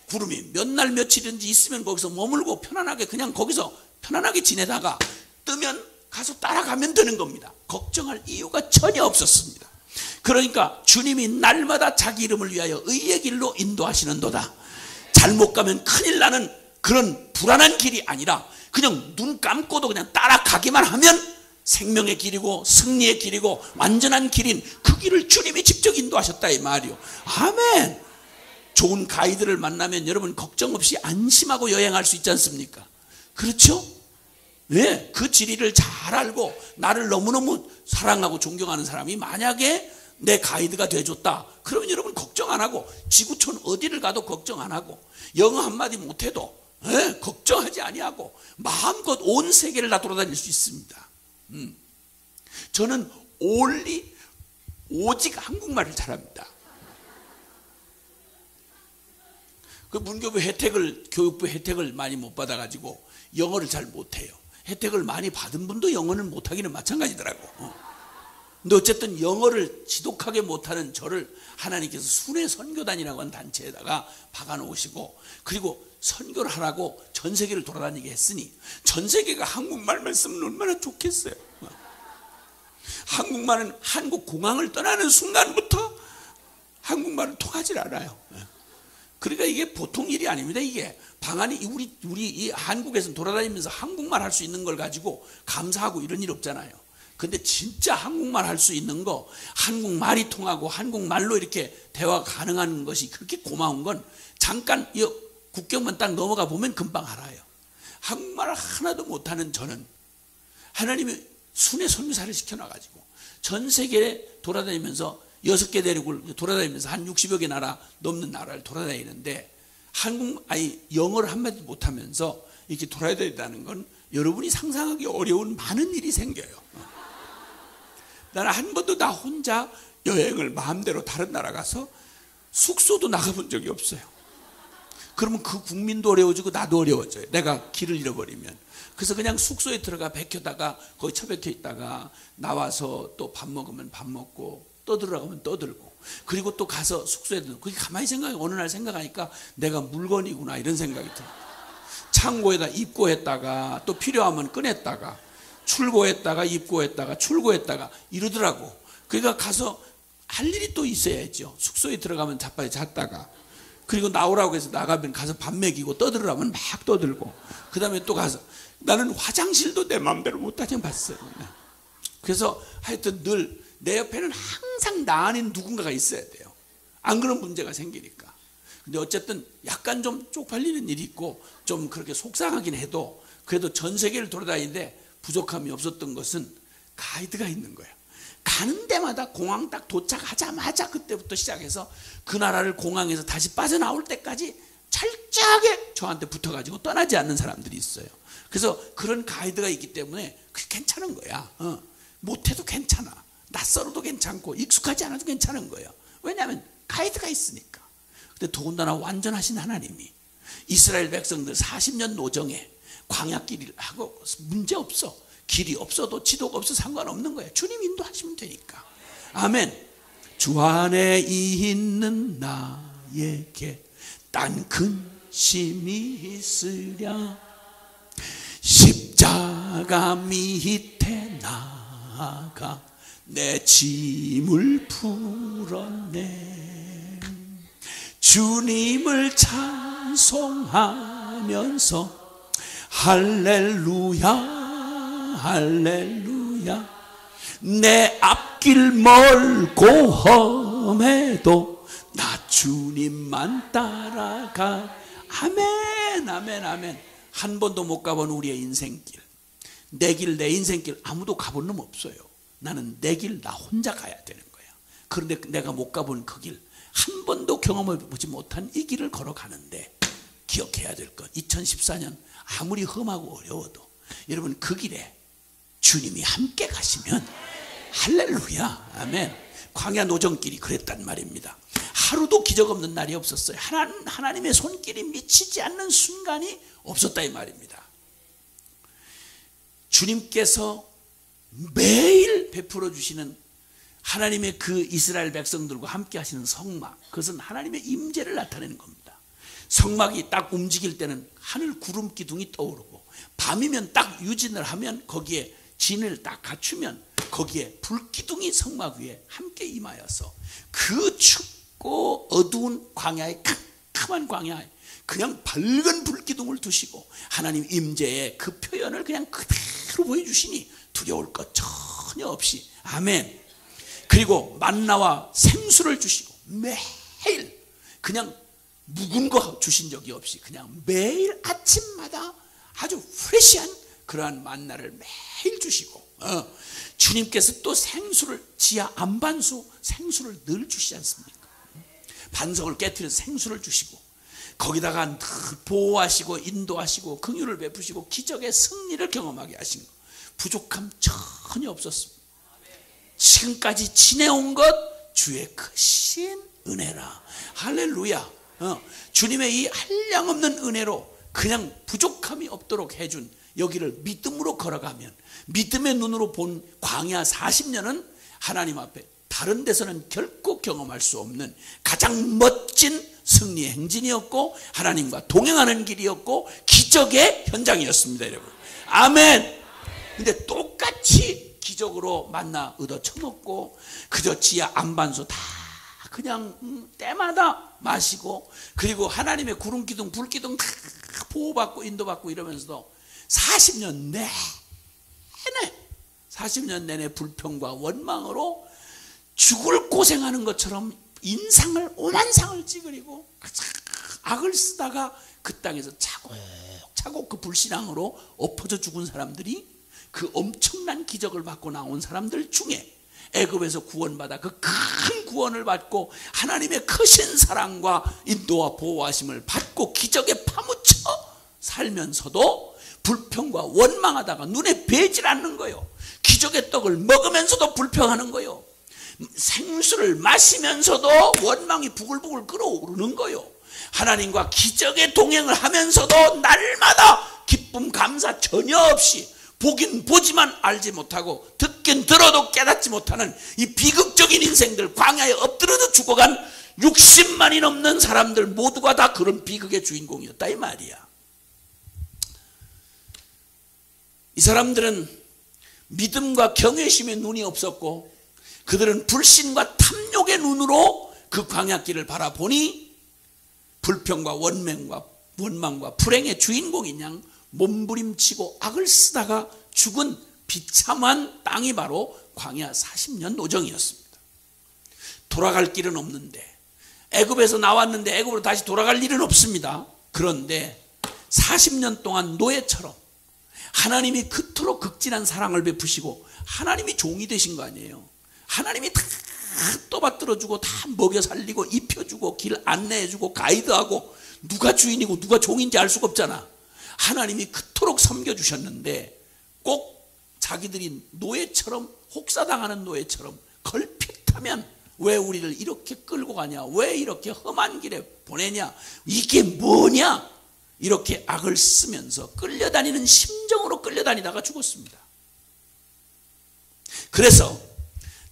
[SPEAKER 1] 구름이 몇 날 며칠인지 있으면 거기서 머물고 편안하게 그냥 거기서 편안하게 지내다가 뜨면 가서 따라가면 되는 겁니다. 걱정할 이유가 전혀 없었습니다. 그러니까 주님이 날마다 자기 이름을 위하여 의의 길로 인도하시는도다. 잘못 가면 큰일 나는 그런 불안한 길이 아니라 그냥 눈 감고도 그냥 따라가기만 하면 생명의 길이고 승리의 길이고 완전한 길인 그 길을 주님이 직접 인도하셨다 이 말이요. 아멘. 좋은 가이드를 만나면 여러분 걱정 없이 안심하고 여행할 수 있지 않습니까? 그렇죠? 네, 그 지리를 잘 알고 나를 너무너무 사랑하고 존경하는 사람이 만약에 내 가이드가 돼줬다 그러면 여러분 걱정 안 하고, 지구촌 어디를 가도 걱정 안 하고, 영어 한마디 못해도 걱정하지 아니하고 마음껏 온 세계를 다 돌아다닐 수 있습니다. 저는 오직 한국말을 잘합니다. 그 문교부 혜택을, 교육부 혜택을 많이 못 받아가지고 영어를 잘 못해요. 혜택을 많이 받은 분도 영어를 못하기는 마찬가지더라고. 근데 어쨌든 영어를 지독하게 못하는 저를 하나님께서 순회 선교단이라고 하는 단체에다가 박아놓으시고, 그리고 선교를 하라고 전 세계를 돌아다니게 했으니 전 세계가 한국말만 쓰면 얼마나 좋겠어요. 한국말은 한국 공항을 떠나는 순간부터 한국말은 통하질 않아요. 그러니까 이게 보통 일이 아닙니다. 이게 방안이 우리 이 한국에서 돌아다니면서 한국말 할 수 있는 걸 가지고 감사하고 이런 일 없잖아요. 근데 진짜 한국말 할 수 있는 거, 한국말이 통하고 한국말로 이렇게 대화가 가능한 것이 그렇게 고마운 건 잠깐 이 국경만 딱 넘어가 보면 금방 알아요. 한국말을 하나도 못하는 저는 하나님이 순회 선교사를 시켜놔가지고 전 세계에 돌아다니면서 6개 대륙을 돌아다니면서 한 60여 개 나라 넘는 나라를 돌아다니는데 영어를 한마디 못하면서 이렇게 돌아다닌다는 건 여러분이 상상하기 어려운 많은 일이 생겨요. 나는 한 번도 나 혼자 여행을 마음대로 다른 나라 가서 숙소도 나가본 적이 없어요. 그러면 그 국민도 어려워지고 나도 어려워져요. 내가 길을 잃어버리면. 그래서 그냥 숙소에 들어가 백혀다가 거기 처박혀 있다가 나와서 또 밥 먹으면 밥 먹고 떠들어가면 떠들고, 그리고 또 가서 숙소에 들고, 그게 가만히 생각해 어느 날 생각하니까 내가 물건이구나 이런 생각이 들어요. 창고에다 입고했다가 또 필요하면 꺼냈다가 출고했다가 입고했다가 출고했다가 이러더라고. 그러니까 가서 할 일이 또 있어야죠. 숙소에 들어가면 자빠져 잤다가, 그리고 나오라고 해서 나가면 가서 밥 먹이고 떠들으라면 막 떠들고, 그 다음에 또 가서, 나는 화장실도 내 마음대로 못 다녀봤어요. 그래서 하여튼 늘 내 옆에는 항상 나 아닌 누군가가 있어야 돼요. 안 그런 문제가 생기니까. 근데 어쨌든 약간 좀 쪽팔리는 일이 있고 좀 그렇게 속상하긴 해도, 그래도 전 세계를 돌아다니는데 부족함이 없었던 것은 가이드가 있는 거예요. 가는 데마다 공항 딱 도착하자마자 그때부터 시작해서 그 나라를 공항에서 다시 빠져나올 때까지 철저하게 저한테 붙어가지고 떠나지 않는 사람들이 있어요. 그래서 그런 가이드가 있기 때문에 그게 괜찮은 거야. 못해도 괜찮아. 낯설어도 괜찮고 익숙하지 않아도 괜찮은 거예요. 왜냐하면 가이드가 있으니까. 근데 더군다나 완전하신 하나님이 이스라엘 백성들 40년 노정에 광야길을 하고 문제없어. 길이 없어도 지도가 없어 상관없는 거예요. 주님 인도하시면 되니까. 아멘. 주 안에 있는 나에게 딴 근심이 있으랴. 십자가 밑에 나가 내 짐을 풀었네. 주님을 찬송하면서 할렐루야 할렐루야. 내 앞길 멀고 험해도 나 주님만 따라가. 아멘 아멘 아멘. 한 번도 못 가본 우리의 인생길, 내 길, 내 인생길 아무도 가본 놈 없어요. 나는 내 길 나 혼자 가야 되는 거야. 그런데 내가 못 가본 그 길, 한 번도 경험해보지 못한 이 길을 걸어가는데 기억해야 될 것, 2014년 아무리 험하고 어려워도 여러분 그 길에 주님이 함께 가시면 할렐루야 아멘. 광야 노정길이 그랬단 말입니다. 하루도 기적 없는 날이 없었어요. 하나님의 손길이 미치지 않는 순간이 없었다 이 말입니다. 주님께서 매일 베풀어 주시는 하나님의 그 이스라엘 백성들과 함께 하시는 성막, 그것은 하나님의 임재를 나타내는 겁니다. 성막이 딱 움직일 때는 하늘 구름 기둥이 떠오르고, 밤이면 딱 유진을 하면 거기에 진을 딱 갖추면 거기에 불기둥이 성막 위에 함께 임하여서 그 춥고 어두운 광야에, 캄캄한 광야에 그냥 밝은 불기둥을 두시고 하나님 임재의 그 표현을 그냥 그대로 보여주시니 두려울 것 전혀 없이. 아멘. 그리고 만나와 생수를 주시고 매일 그냥 묵은 거 주신 적이 없이 그냥 매일 아침마다 아주 프레시한 그러한 만나를 매일 주시고, 주님께서 또 생수를, 지하 안반수 생수를 늘 주시지 않습니까? 반석을 깨트려서 생수를 주시고 거기다가 늘 보호하시고 인도하시고 긍휼을 베푸시고 기적의 승리를 경험하게 하신 것, 부족함 전혀 없었습니다. 지금까지 지내온 것 주의 크신 은혜라. 할렐루야. 주님의 이 한량없는 은혜로 그냥 부족함이 없도록 해준 여기를 믿음으로 걸어가면, 믿음의 눈으로 본 광야 40년은 하나님 앞에 다른 데서는 결코 경험할 수 없는 가장 멋진 승리의 행진이었고 하나님과 동행하는 길이었고 기적의 현장이었습니다 여러분. 아멘. 근데 똑같이 기적으로 만나 얻어 처먹고 그저 지하 안반수 다 그냥 때마다 마시고, 그리고 하나님의 구름기둥 불기둥 다 보호받고 인도받고 이러면서도 40년 내내 불평과 원망으로 죽을 고생하는 것처럼 인상을, 오만상을 찌그리고 악을 쓰다가 그 땅에서 차곡차곡 그 불신앙으로 엎어져 죽은 사람들이, 그 엄청난 기적을 받고 나온 사람들 중에 애굽에서 구원받아 그 큰 구원을 받고 하나님의 크신 사랑과 인도와 보호하심을 받고 기적에 파묻혀 살면서도 불평과 원망하다가 눈에 뵈질 않는 거예요. 기적의 떡을 먹으면서도 불평하는 거예요. 생수를 마시면서도 원망이 부글부글 끓어오르는 거예요. 하나님과 기적의 동행을 하면서도 날마다 기쁨 감사 전혀 없이, 보긴 보지만 알지 못하고 듣긴 들어도 깨닫지 못하는 이 비극적인 인생들, 광야에 엎드려도 죽어간 60만이 넘는 사람들 모두가 다 그런 비극의 주인공이었다 이 말이야. 이 사람들은 믿음과 경외심의 눈이 없었고 그들은 불신과 탐욕의 눈으로 그 광야길을 바라보니 불평과 원망과 불행의 주인공인 양 몸부림치고 악을 쓰다가 죽은 비참한 땅이 바로 광야 40년 노정이었습니다. 돌아갈 길은 없는데, 애굽에서 나왔는데 애굽으로 다시 돌아갈 일은 없습니다. 그런데 40년 동안 노예처럼 하나님이 그토록 극진한 사랑을 베푸시고 하나님이 종이 되신 거 아니에요. 하나님이 다 떠받들어주고 다 먹여 살리고 입혀주고 길 안내해주고 가이드하고 누가 주인이고 누가 종인지 알 수가 없잖아. 하나님이 그토록 섬겨주셨는데 꼭 자기들이 노예처럼, 혹사당하는 노예처럼 걸핏하면 왜 우리를 이렇게 끌고 가냐, 왜 이렇게 험한 길에 보내냐, 이게 뭐냐, 이렇게 악을 쓰면서 끌려다니는 심정으로 끌려다니다가 죽었습니다. 그래서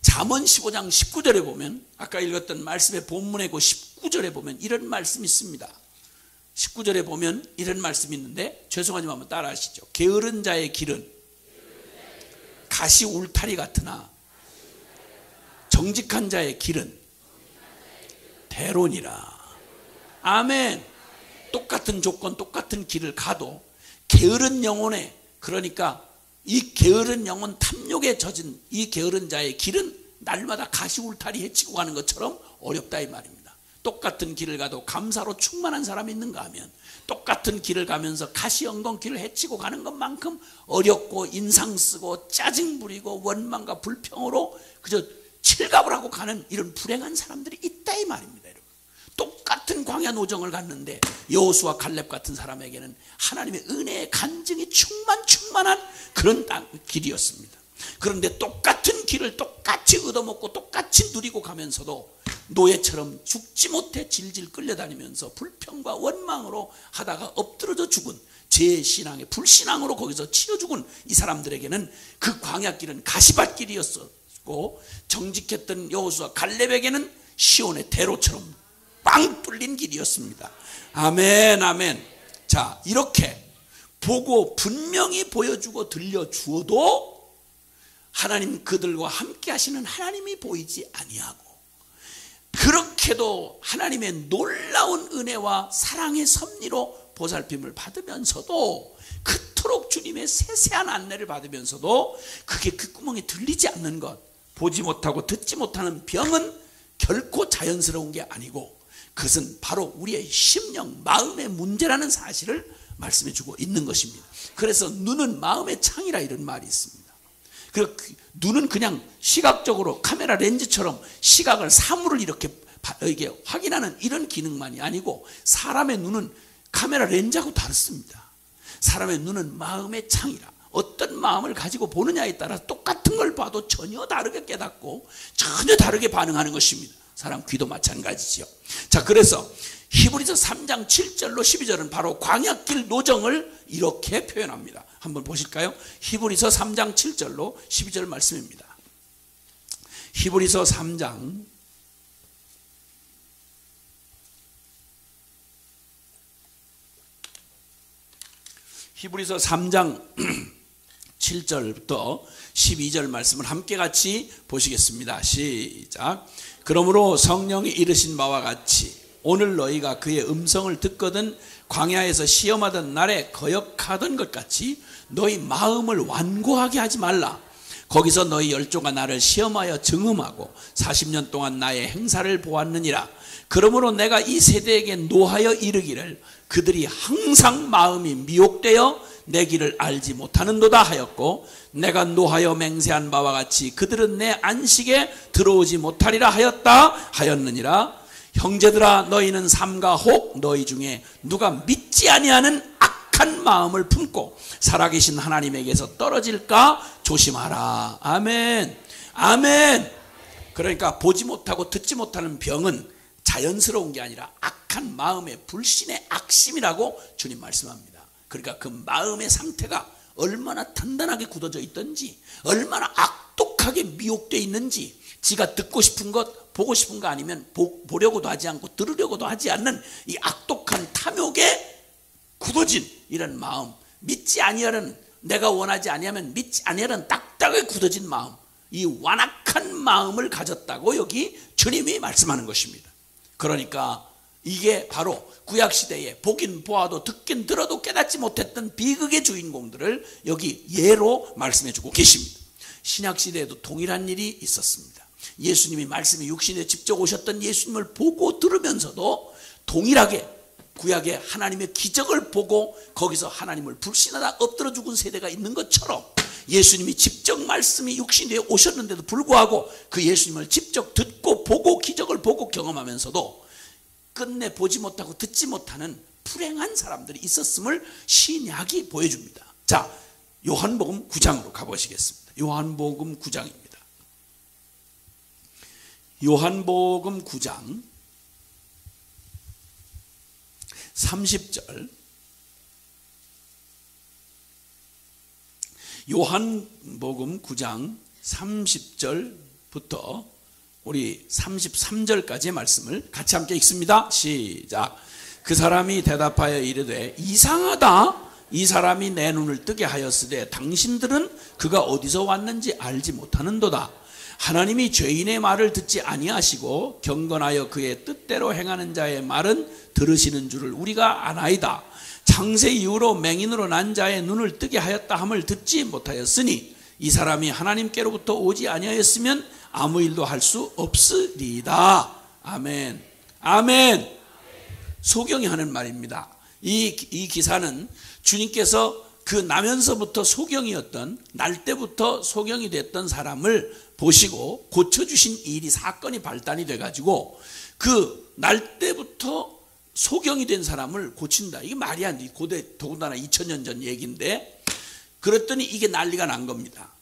[SPEAKER 1] 잠언 15장 19절에 보면, 아까 읽었던 말씀의 본문의 그 19절에 보면 이런 말씀이 있습니다. 19절에 보면 이런 말씀이 있는데, 죄송하지만 한번 따라 하시죠. 게으른 자의 길은 가시 울타리 같으나 정직한 자의 길은 대론이라. 아멘. 똑같은 조건, 똑같은 길을 가도 게으른 영혼에, 그러니까 이 게으른 영혼 탐욕에 젖은 이 게으른 자의 길은 날마다 가시 울타리 헤치고 가는 것처럼 어렵다 이 말입니다. 똑같은 길을 가도 감사로 충만한 사람이 있는가 하면 똑같은 길을 가면서 가시 엉겅길을 헤치고 가는 것만큼 어렵고 인상 쓰고 짜증 부리고 원망과 불평으로 그저 칠갑을 하고 가는 이런 불행한 사람들이 있다 이 말입니다. 여러분, 똑같은 광야 노정을 갔는데 여호수아 갈렙 같은 사람에게는 하나님의 은혜의 간증이 충만한 그런 길이었습니다. 그런데 똑같은 길을 똑같이 얻어먹고 똑같이 누리고 가면서도 노예처럼 죽지 못해 질질 끌려다니면서 불평과 원망으로 하다가 엎드러져 죽은 제 신앙의 불신앙으로 거기서 치여 죽은 이 사람들에게는 그 광야길은 가시밭길이었고, 정직했던 여호수아 갈렙에게는 시온의 대로처럼 빵 뚫린 길이었습니다. 아멘, 아멘. 자, 이렇게 보고 분명히 보여주고 들려주어도 하나님 그들과 함께 하시는 하나님이 보이지 아니하고, 그렇게도 하나님의 놀라운 은혜와 사랑의 섭리로 보살핌을 받으면서도, 그토록 주님의 세세한 안내를 받으면서도 그게 귓구멍에 들리지 않는 것, 보지 못하고 듣지 못하는 병은 결코 자연스러운 게 아니고 그것은 바로 우리의 심령, 마음의 문제라는 사실을 말씀해 주고 있는 것입니다. 그래서 눈은 마음의 창이라 이런 말이 있습니다. 눈은 그냥 시각적으로 카메라 렌즈처럼 시각을, 사물을 이렇게 확인하는 이런 기능만이 아니고, 사람의 눈은 카메라 렌즈하고 다릅니다. 사람의 눈은 마음의 창이라, 어떤 마음을 가지고 보느냐에 따라 똑같은 걸 봐도 전혀 다르게 깨닫고 전혀 다르게 반응하는 것입니다. 사람 귀도 마찬가지죠. 자, 그래서 히브리서 3장 7절로 12절은 바로 광야길 노정을 이렇게 표현합니다. 한번 보실까요? 히브리서 3장 7절로 12절 말씀입니다. 히브리서 3장 7절부터 12절 말씀을 함께 같이 보시겠습니다. 시작. 그러므로 성령이 이르신 바와 같이 오늘 너희가 그의 음성을 듣거든 광야에서 시험하던 날에 거역하던 것 같이 너희 마음을 완고하게 하지 말라. 거기서 너희 열조가 나를 시험하여 증음하고 40년 동안 나의 행사를 보았느니라. 그러므로 내가 이 세대에게 노하여 이르기를 그들이 항상 마음이 미혹되어 내 길을 알지 못하는도다 하였고, 내가 노하여 맹세한 바와 같이 그들은 내 안식에 들어오지 못하리라 하였느니라. 형제들아, 너희는 삼가 혹 너희 중에 누가 믿지 아니하는 악한 마음을 품고 살아계신 하나님에게서 떨어질까 조심하라. 아멘, 아멘. 그러니까 보지 못하고 듣지 못하는 병은 자연스러운 게 아니라 악한 마음의 불신의 악심이라고 주님 말씀합니다. 그러니까 그 마음의 상태가 얼마나 단단하게 굳어져 있든지, 얼마나 악독하게 미혹되어 있는지, 지가 듣고 싶은 것, 보고 싶은 거 아니면 보려고도 하지 않고 들으려고도 하지 않는 이 악독한 탐욕에 굳어진 이런 마음, 믿지 아니하는 내가 원하지 아니하면 믿지 아니하는 딱딱하게 굳어진 마음, 이 완악한 마음을 가졌다고 여기 주님이 말씀하는 것입니다. 그러니까 이게 바로 구약시대에 보긴 보아도 듣긴 들어도 깨닫지 못했던 비극의 주인공들을 여기 예로 말씀해 주고 계십니다. 신약시대에도 동일한 일이 있었습니다. 예수님이 말씀이 육신에 직접 오셨던 예수님을 보고 들으면서도 동일하게 구약의 하나님의 기적을 보고 거기서 하나님을 불신하다 엎드려 죽은 세대가 있는 것처럼 예수님이 직접 말씀이 육신에 오셨는데도 불구하고 그 예수님을 직접 듣고 보고 기적을 보고 경험하면서도 끝내 보지 못하고 듣지 못하는 불행한 사람들이 있었음을 신약이 보여줍니다. 자, 요한복음 9장으로 가보시겠습니다. 요한복음 9장입니다. 요한복음 9장 30절. 요한복음 9장 30절부터 우리 33절까지의 말씀을 같이 함께 읽습니다. 시작. 그 사람이 대답하여 이르되 이상하다. 이 사람이 내 눈을 뜨게 하였으되 당신들은 그가 어디서 왔는지 알지 못하는도다. 하나님이 죄인의 말을 듣지 아니하시고 경건하여 그의 뜻대로 행하는 자의 말은 들으시는 줄을 우리가 아나이다. 창세 이후로 맹인으로 난 자의 눈을 뜨게 하였다 함을 듣지 못하였으니 이 사람이 하나님께로부터 오지 아니하였으면 아무 일도 할 수 없으리이다. 아멘. 아멘. 소경이 하는 말입니다. 이 기사는 주님께서 그 나면서부터 소경이었던, 날 때부터 소경이 됐던 사람을 보시고 고쳐주신 일이 사건이 발단이 돼가지고 그 날 때부터 소경이 된 사람을 고친다. 이게 말이 안 돼. 고대 더군다나 2000년 전 얘기인데, 그랬더니 이게 난리가 난 겁니다.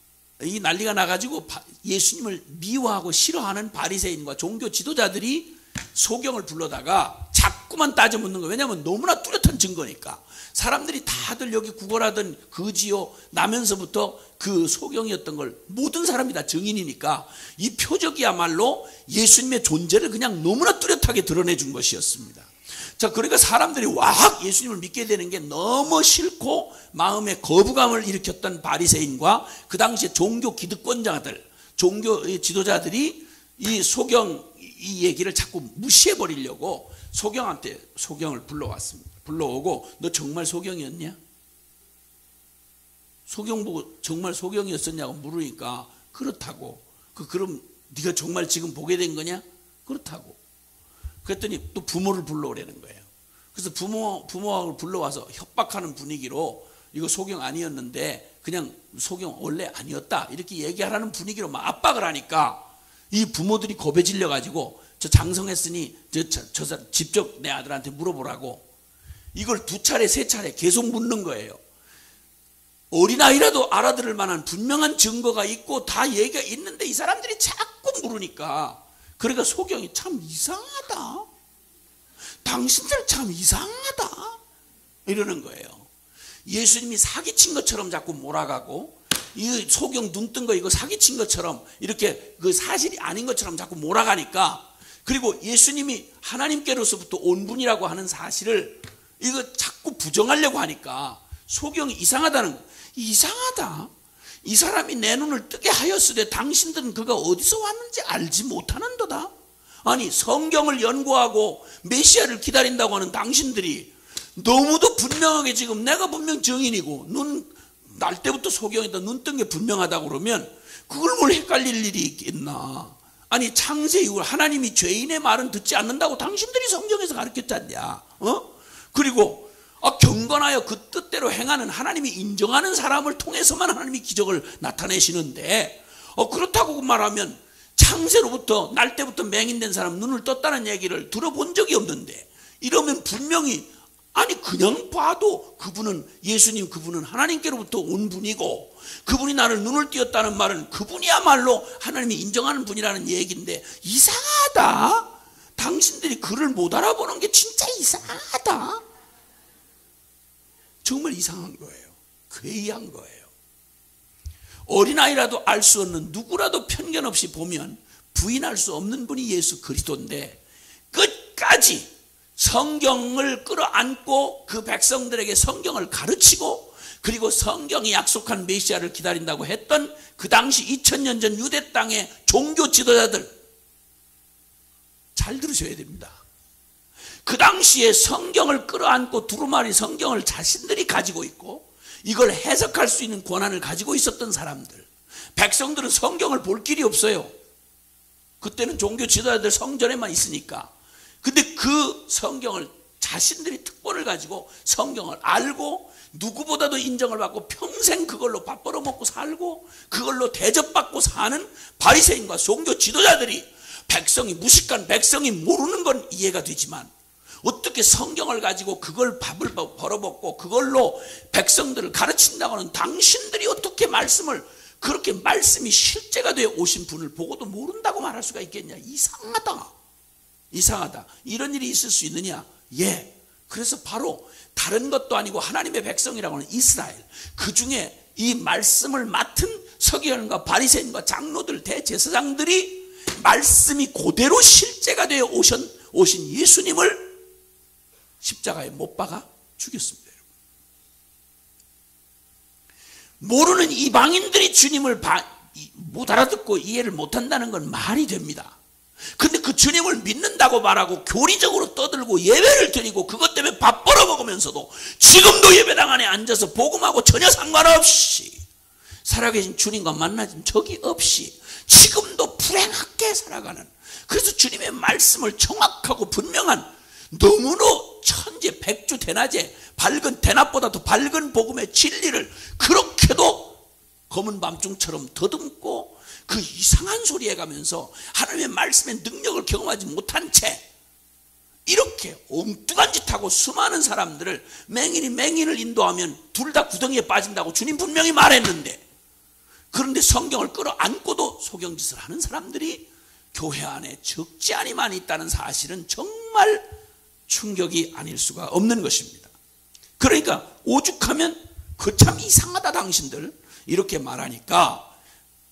[SPEAKER 1] 이 난리가 나가지고 예수님을 미워하고 싫어하는 바리새인과 종교 지도자들이 소경을 불러다가 자꾸만 따져 묻는 거예요. 왜냐하면 너무나 뚜렷한 증거니까. 사람들이 다들 여기 구걸하던 그지요 나면서부터 그 소경이었던 걸 모든 사람이 다 증인이니까 이 표적이야말로 예수님의 존재를 그냥 너무나 뚜렷하게 드러내준 것이었습니다. 자, 그러니까 사람들이 와학 예수님을 믿게 되는 게 너무 싫고 마음에 거부감을 일으켰던 바리새인과 그 당시에 종교 기득권자들, 종교 지도자들이 이 소경 이 얘기를 자꾸 무시해 버리려고 소경한테 소경을 불러왔습니다. 불러오고 너 정말 소경이었냐? 소경 보고 정말 소경이었었냐고 물으니까 그렇다고. 그럼 네가 정말 지금 보게 된 거냐? 그렇다고. 그랬더니 또 부모를 불러오라는 거예요. 그래서 부모를 불러와서 협박하는 분위기로 이거 소경 아니었는데 그냥 소경 원래 아니었다 이렇게 얘기하라는 분위기로 막 압박을 하니까 이 부모들이 겁에 질려가지고 저 장성했으니 저 사람 직접 내 아들한테 물어보라고 이걸 2차례 3차례 계속 묻는 거예요. 어린아이라도 알아들을 만한 분명한 증거가 있고 다 얘기가 있는데 이 사람들이 자꾸 물으니까 그러니까 소경이 참 이상하다. 당신들 참 이상하다. 이러는 거예요. 예수님이 사기친 것처럼 자꾸 몰아가고 이 소경 눈 뜬 거 이거 사기친 것처럼 이렇게 그 사실이 아닌 것처럼 자꾸 몰아가니까 그리고 예수님이 하나님께로서부터 온 분이라고 하는 사실을 이거 자꾸 부정하려고 하니까 소경이 이상하다는 거예요. 이상하다. 이 사람이 내 눈을 뜨게 하였으되 당신들은 그가 어디서 왔는지 알지 못하는도다. 아니 성경을 연구하고 메시아를 기다린다고 하는 당신들이 너무도 분명하게 지금 내가 분명 증인이고 날 때부터 소경이다 눈 뜬 게 분명하다고 그러면 그걸 뭘 헷갈릴 일이 있겠나. 아니 창세 이후 하나님이 죄인의 말은 듣지 않는다고 당신들이 성경에서 가르쳤지 않냐. 그리고 경건하여 그 뜻대로 행하는 하나님이 인정하는 사람을 통해서만 하나님이 기적을 나타내시는데 그렇다고 말하면 창세로부터 날 때부터 맹인된 사람 눈을 떴다는 얘기를 들어본 적이 없는데 이러면 분명히 아니 그냥 봐도 그분은 예수님 그분은 하나님께로부터 온 분이고 그분이 나를 눈을 띄었다는 말은 그분이야말로 하나님이 인정하는 분이라는 얘기인데 이상하다. 당신들이 그를 못 알아보는 게 진짜 이상하다. 정말 이상한 거예요. 괴이한 거예요. 어린아이라도 알 수 없는 누구라도 편견 없이 보면 부인할 수 없는 분이 예수 그리스도인데 끝까지 성경을 끌어안고 그 백성들에게 성경을 가르치고 그리고 성경이 약속한 메시아를 기다린다고 했던 그 당시 2000년 전 유대 땅의 종교 지도자들, 잘 들으셔야 됩니다. 그 당시에 성경을 끌어안고 두루마리 성경을 자신들이 가지고 있고 이걸 해석할 수 있는 권한을 가지고 있었던 사람들, 백성들은 성경을 볼 길이 없어요. 그때는 종교 지도자들 성전에만 있으니까. 근데 그 성경을 자신들이 특권을 가지고 성경을 알고 누구보다도 인정을 받고 평생 그걸로 밥 벌어먹고 살고 그걸로 대접받고 사는 바리새인과 종교 지도자들이 백성이 무식한 백성이 모르는 건 이해가 되지만 어떻게 성경을 가지고 그걸 밥을 벌어먹고 그걸로 백성들을 가르친다고 하는 당신들이 어떻게 말씀을 그렇게 말씀이 실제가 되어 오신 분을 보고도 모른다고 말할 수가 있겠냐. 이상하다. 이런 일이 있을 수 있느냐. 예. 그래서 바로 다른 것도 아니고 하나님의 백성이라고 하는 이스라엘, 그 중에 이 말씀을 맡은 서기관과 바리새인과 장로들, 대제사장들이 말씀이 그대로 실제가 되어 오신 예수님을 십자가에 못 박아 죽였습니다. 모르는 이방인들이 주님을 못 알아듣고 이해를 못한다는 건 말이 됩니다. 근데 그 주님을 믿는다고 말하고 교리적으로 떠들고 예배를 드리고 그것 때문에 밥 벌어먹으면서도 지금도 예배당 안에 앉아서 복음하고 전혀 상관없이 살아계신 주님과 만나진 적이 없이 지금도 불행하게 살아가는, 그래서 주님의 말씀을 정확하고 분명한 너무나 천재 백주 대낮에 밝은 대낮보다 더 밝은 복음의 진리를 그렇게도 검은 밤중처럼 더듬고 그 이상한 소리 해가면서 하나님의 말씀의 능력을 경험하지 못한 채 이렇게 엉뚱한 짓하고 수많은 사람들을 맹인이 맹인을 인도하면 둘 다 구덩이에 빠진다고 주님 분명히 말했는데, 그런데 성경을 끌어안고도 소경짓을 하는 사람들이 교회 안에 적지 않이 많이 있다는 사실은 정말 충격이 아닐 수가 없는 것입니다. 그러니까 오죽하면 그 참 이상하다 당신들 이렇게 말하니까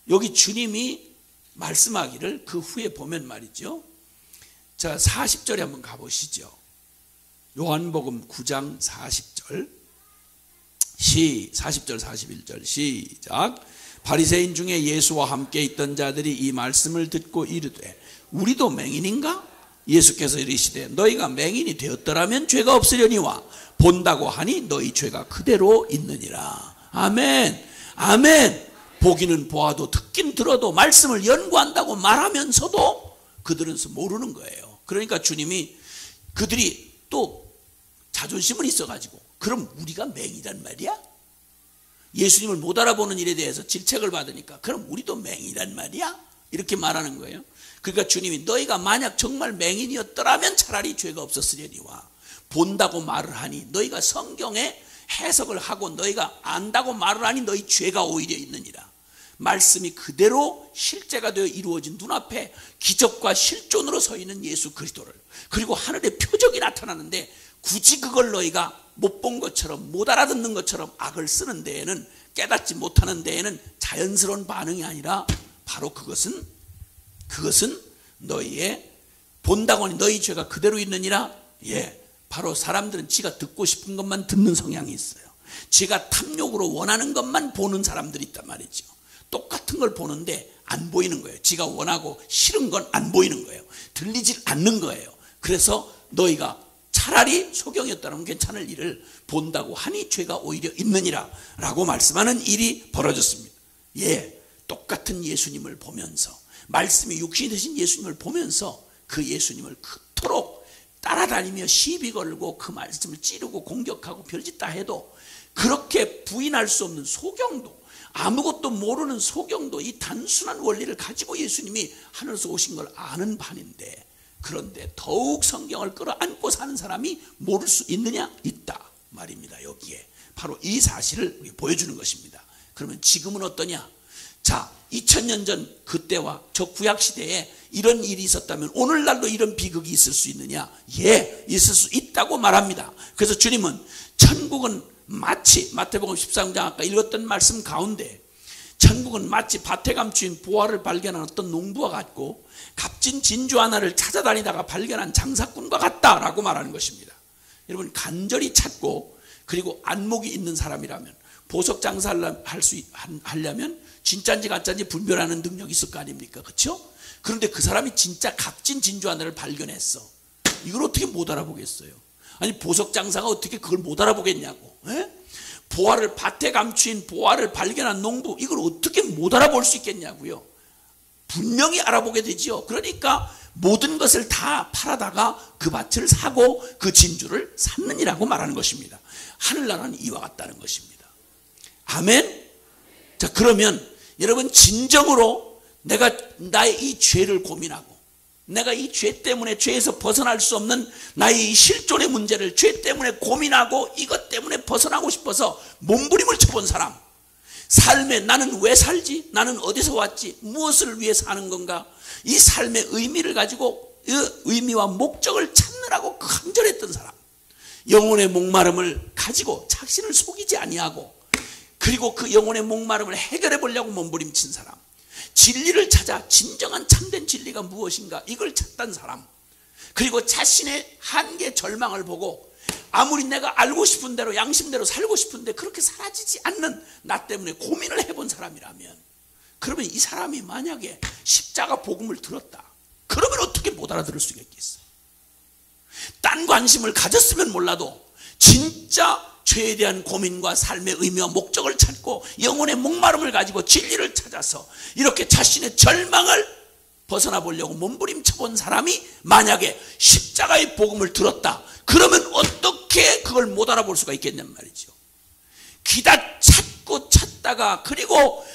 [SPEAKER 1] 여기 주님이 말씀하기를 그 후에 보면 말이죠. 자, 40절에 한번 가보시죠. 요한복음 9장 40절 40절 41절 시작. 바리새인 중에 예수와 함께 있던 자들이 이 말씀을 듣고 이르되 우리도 맹인인가? 예수께서 이르시되 너희가 맹인이 되었더라면 죄가 없으려니와 본다고 하니 너희 죄가 그대로 있느니라. 아멘. 아멘. 보기는 보아도 듣긴 들어도 말씀을 연구한다고 말하면서도 그들은 모르는 거예요. 그러니까 주님이 그들이 또 자존심은 있어가지고 그럼 우리가 맹이란 말이야? 예수님을 못 알아보는 일에 대해서 질책을 받으니까 그럼 우리도 맹이란 말이야? 이렇게 말하는 거예요. 그러니까 주님이 너희가 만약 정말 맹인이었더라면 차라리 죄가 없었으려니와 본다고 말을 하니 너희가 성경에 해석을 하고 너희가 안다고 말을 하니 너희 죄가 오히려 있느니라. 말씀이 그대로 실제가 되어 이루어진 눈앞에 기적과 실존으로 서 있는 예수 그리스도를, 그리고 하늘의 표적이 나타나는데 굳이 그걸 너희가 못 본 것처럼 못 알아듣는 것처럼 악을 쓰는 데에는, 깨닫지 못하는 데에는 자연스러운 반응이 아니라 바로 그것은 너희의 본다고 하니 너희 죄가 그대로 있느니라. 예, 바로 사람들은 지가 듣고 싶은 것만 듣는 성향이 있어요. 지가 탐욕으로 원하는 것만 보는 사람들이 있단 말이죠. 똑같은 걸 보는데 안 보이는 거예요. 지가 원하고 싫은 건 안 보이는 거예요. 들리질 않는 거예요. 그래서 너희가 차라리 소경이었다면 괜찮을 일을 본다고 하니 죄가 오히려 있느니라 라고 말씀하는 일이 벌어졌습니다. 예, 똑같은 예수님을 보면서, 말씀이 육신이 되신 예수님을 보면서 그 예수님을 그토록 따라다니며 시비 걸고 그 말씀을 찌르고 공격하고 별짓 다 해도 그렇게 부인할 수 없는 소경도, 아무것도 모르는 소경도 이 단순한 원리를 가지고 예수님이 하늘에서 오신 걸 아는 판인데, 그런데 더욱 성경을 끌어안고 사는 사람이 모를 수 있느냐? 있다 말입니다. 여기에 바로 이 사실을 보여주는 것입니다. 그러면 지금은 어떠냐? 자, 2000년 전 그때와 저 구약시대에 이런 일이 있었다면 오늘날도 이런 비극이 있을 수 있느냐? 예, 있을 수 있다고 말합니다. 그래서 주님은 천국은 마치 마태복음 13장 아까 읽었던 말씀 가운데 천국은 마치 밭에 감추인 보화를 발견한 어떤 농부와 같고 값진 진주 하나를 찾아다니다가 발견한 장사꾼과 같다라고 말하는 것입니다. 여러분, 간절히 찾고 그리고 안목이 있는 사람이라면 보석 장사를 하려면 진짜인지 가짜인지 분별하는 능력이 있을 거 아닙니까? 그렇죠? 그런데 그 사람이 진짜 값진 진주 하나를 발견했어. 이걸 어떻게 못 알아보겠어요? 아니, 보석 장사가 어떻게 그걸 못 알아보겠냐고. 에? 보화를, 밭에 감추인 보화를 발견한 농부, 이걸 어떻게 못 알아볼 수 있겠냐고요. 분명히 알아보게 되죠. 그러니까 모든 것을 다 팔아다가 그 밭을 사고 그 진주를 샀느니라고 말하는 것입니다. 하늘나라는 이와 같다는 것입니다. 아멘. 자, 그러면 여러분, 진정으로 내가 나의 이 죄를 고민하고 내가 이 죄 때문에 죄에서 벗어날 수 없는 나의 이 실존의 문제를 죄 때문에 고민하고 이것 때문에 벗어나고 싶어서 몸부림을 쳐본 사람, 삶에 나는 왜 살지? 나는 어디서 왔지? 무엇을 위해 사는 건가? 이 삶의 의미를 가지고 그 의미와 목적을 찾느라고 간절했던 사람, 영혼의 목마름을 가지고 자신을 속이지 아니하고 그리고 그 영혼의 목마름을 해결해 보려고 몸부림친 사람, 진리를 찾아 진정한 참된 진리가 무엇인가 이걸 찾던 사람, 그리고 자신의 한계 절망을 보고 아무리 내가 알고 싶은 대로 양심대로 살고 싶은데 그렇게 사라지지 않는 나 때문에 고민을 해본 사람이라면, 그러면 이 사람이 만약에 십자가 복음을 들었다, 그러면 어떻게 못 알아들을 수가 있겠어? 딴 관심을 가졌으면 몰라도 진짜 죄에 대한 고민과 삶의 의미와 목적을 찾고 영혼의 목마름을 가지고 진리를 찾아서 이렇게 자신의 절망을 벗어나 보려고 몸부림쳐 본 사람이 만약에 십자가의 복음을 들었다, 그러면 어떻게 그걸 못 알아볼 수가 있겠냔 말이죠. 기다 찾고 찾다가 그리고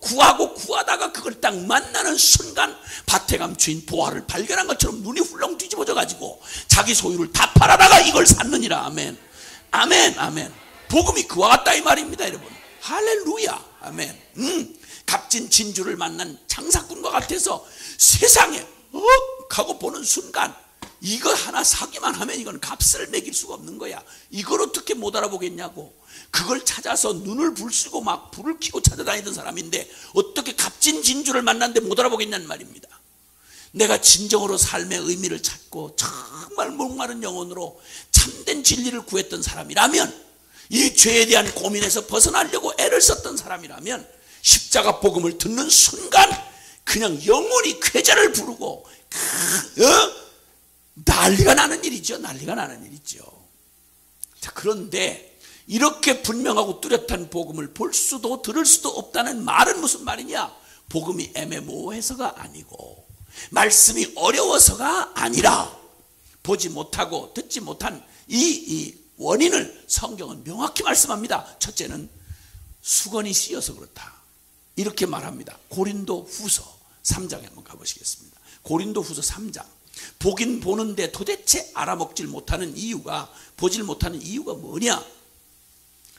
[SPEAKER 1] 구하고 구하다가 그걸 딱 만나는 순간 밭에 감추인 보화를 발견한 것처럼 눈이 훌렁 뒤집어져 가지고 자기 소유를 다 팔아다가 이걸 샀느니라. 아멘. 아멘, 아멘. 복음이 그와 같다 이 말입니다, 여러분. 할렐루야, 아멘. 값진 진주를 만난 장사꾼과 같아서 세상에 하고 보는 순간 이거 하나 사기만 하면 이건 값을 매길 수가 없는 거야. 이걸 어떻게 못 알아보겠냐고. 그걸 찾아서 눈을 불쓰고 막 불을 켜고 찾아다니던 사람인데 어떻게 값진 진주를 만났는데 못 알아보겠냐는 말입니다. 내가 진정으로 삶의 의미를 찾고 정말 목마른 영혼으로 참된 진리를 구했던 사람이라면, 이 죄에 대한 고민에서 벗어나려고 애를 썼던 사람이라면 십자가 복음을 듣는 순간 그냥 영혼이 쾌재를 부르고 난리가 나는 일이죠. 난리가 나는 일이죠. 자, 그런데 이렇게 분명하고 뚜렷한 복음을 볼 수도 들을 수도 없다는 말은 무슨 말이냐? 복음이 애매모호해서가 아니고 말씀이 어려워서가 아니라 보지 못하고 듣지 못한 이 원인을 성경은 명확히 말씀합니다. 첫째는 수건이 씌어서 그렇다, 이렇게 말합니다. 고린도 후서 3장에 한번 가보시겠습니다. 고린도 후서 3장. 보긴 보는데 도대체 알아먹질 못하는 이유가, 보질 못하는 이유가 뭐냐?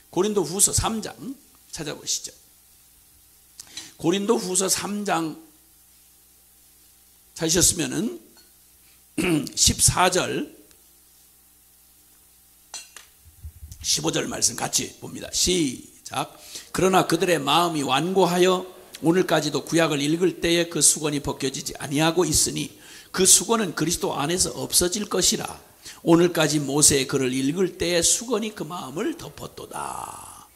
[SPEAKER 1] 고린도 후서 3장 찾아보시죠. 고린도 후서 3장 찾으셨으면은 14절 15절 말씀 같이 봅니다. 시작. 그러나 그들의 마음이 완고하여 오늘까지도 구약을 읽을 때에 그 수건이 벗겨지지 아니하고 있으니 그 수건은 그리스도 안에서 없어질 것이라. 오늘까지 모세의 글을 읽을 때에 수건이 그 마음을 덮었도다.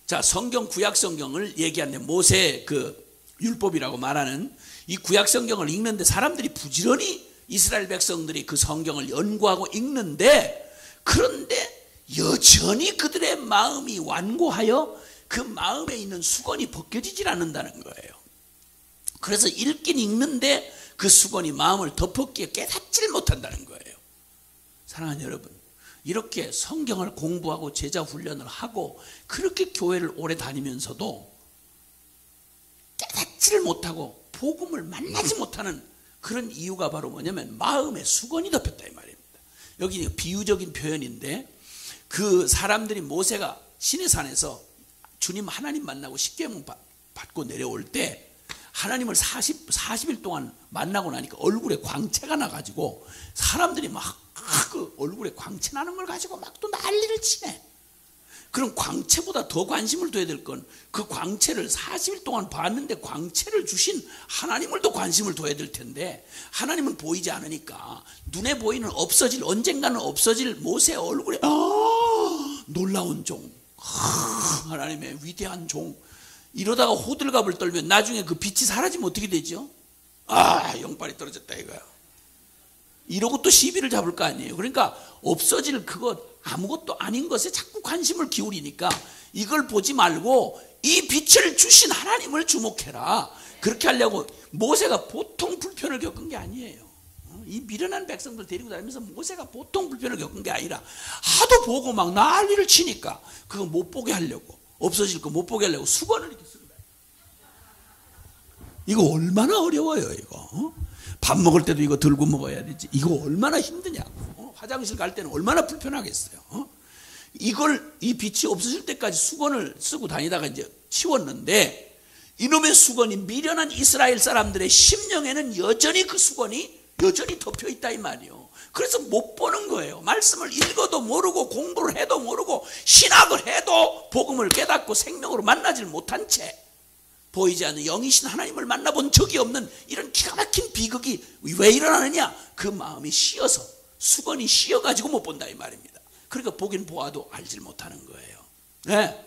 [SPEAKER 1] 자, 성경 구약 성경을 얘기하는데 모세의 그 율법이라고 말하는 이 구약 성경을 읽는데 사람들이 부지런히 이스라엘 백성들이 그 성경을 연구하고 읽는데, 그런데 여전히 그들의 마음이 완고하여 그 마음에 있는 수건이 벗겨지질 않는다는 거예요. 그래서 읽긴 읽는데 그 수건이 마음을 덮었기에 깨닫지를 못한다는 거예요. 사랑하는 여러분, 이렇게 성경을 공부하고 제자 훈련을 하고 그렇게 교회를 오래 다니면서도 깨닫지를 못하고 복음을 만나지 못하는 그런 이유가 바로 뭐냐면 마음에 수건이 덮였다 이 말입니다. 여기 비유적인 표현인데, 그 사람들이 모세가 시내산에서 주님 하나님 만나고 십계명 받고 내려올 때 하나님을 40일 동안 만나고 나니까 얼굴에 광채가 나가지고 사람들이 막 그 얼굴에 광채 나는 걸 가지고 막 또 난리를 치네. 그럼 광채보다 더 관심을 둬야 될 건 그 광채를 40일 동안 봤는데 광채를 주신 하나님을 더 관심을 둬야 될 텐데 하나님은 보이지 않으니까 눈에 보이는 언젠가는 없어질 모세 얼굴에 놀라운 종, 하나님의 위대한 종, 이러다가 호들갑을 떨면 나중에 그 빛이 사라지면 어떻게 되죠? 영빨이 떨어졌다 이거야. 이러고 또 시비를 잡을 거 아니에요. 그러니까 없어질 그것, 아무것도 아닌 것에 자꾸 관심을 기울이니까 이걸 보지 말고 이 빛을 주신 하나님을 주목해라. 그렇게 하려고 모세가 보통 불편을 겪은 게 아니에요. 이 미련한 백성들 데리고 다니면서 모세가 보통 불편을 겪은 게 아니라 하도 보고 막 난리를 치니까 그거 못 보게 하려고, 없어질 거 못 보게 하려고 수건을 이렇게 쓰고 다녀요. 이거 얼마나 어려워요 이거. 밥 먹을 때도 이거 들고 먹어야 되지. 이거 얼마나 힘드냐고. 화장실 갈 때는 얼마나 불편하겠어요. 이 빛이 없어질 때까지 수건을 쓰고 다니다가 이제 치웠는데 이놈의 수건이 미련한 이스라엘 사람들의 심령에는 여전히 그 수건이 여전히 덮여 있다 이 말이에요. 그래서 못 보는 거예요. 말씀을 읽어도 모르고 공부를 해도 모르고 신학을 해도 복음을 깨닫고 생명으로 만나질 못한 채 보이지 않는 영이신 하나님을 만나본 적이 없는 이런 기가 막힌 비극이 왜 일어나느냐? 그 마음이 씌어서, 수건이 씌어가지고 못 본다 이 말입니다. 그러니까 보긴 보아도 알질 못하는 거예요. 네.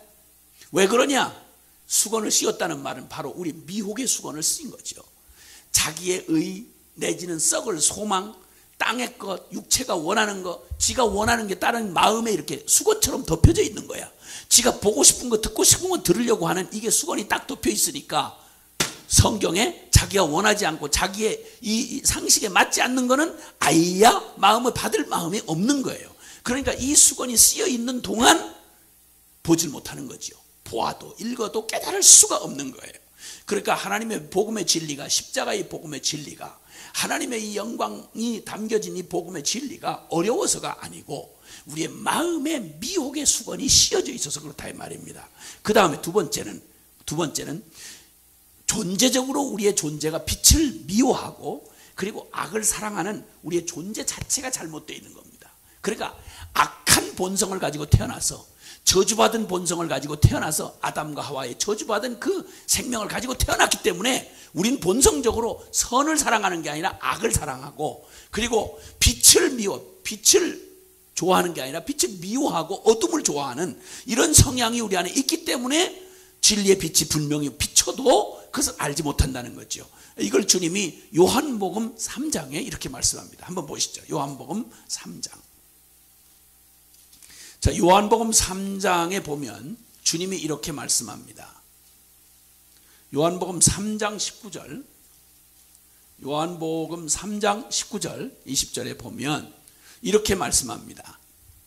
[SPEAKER 1] 왜 그러냐? 수건을 씌웠다는 말은 바로 우리 미혹의 수건을 쓰인 거죠. 자기의 의 내지는 썩을 소망, 땅의 것, 육체가 원하는 것, 지가 원하는 게 다른 마음에 이렇게 수건처럼 덮여져 있는 거야. 지가 보고 싶은 거, 듣고 싶은 거 들으려고 하는 이게 수건이 딱 덮여 있으니까 성경에 자기가 원하지 않고 자기의 이 상식에 맞지 않는 거는 아이야 마음을 받을 마음이 없는 거예요. 그러니까 이 수건이 쓰여 있는 동안 보질 못하는 거죠. 보아도 읽어도 깨달을 수가 없는 거예요. 그러니까 하나님의 복음의 진리가, 십자가의 복음의 진리가, 하나님의 이 영광이 담겨진 이 복음의 진리가 어려워서가 아니고 우리의 마음에 미혹의 수건이 씌어져 있어서 그렇다 이 말입니다. 그 다음에 두 번째는 존재적으로 우리의 존재가 빛을 미워하고 그리고 악을 사랑하는 우리의 존재 자체가 잘못되어 있는 겁니다. 그러니까 악한 본성을 가지고 태어나서, 저주받은 본성을 가지고 태어나서 아담과 하와의 저주받은 그 생명을 가지고 태어났기 때문에 우린 본성적으로 선을 사랑하는 게 아니라 악을 사랑하고, 그리고 빛을 좋아하는 게 아니라 빛을 미워하고 어둠을 좋아하는 이런 성향이 우리 안에 있기 때문에 진리의 빛이 분명히 비춰도 그것을 알지 못한다는 거죠. 이걸 주님이 요한복음 3장에 이렇게 말씀합니다. 한번 보시죠. 요한복음 3장. 자, 요한복음 3장에 보면 주님이 이렇게 말씀합니다. 요한복음 3장 19절, 요한복음 3장 19절 20절에 보면 이렇게 말씀합니다.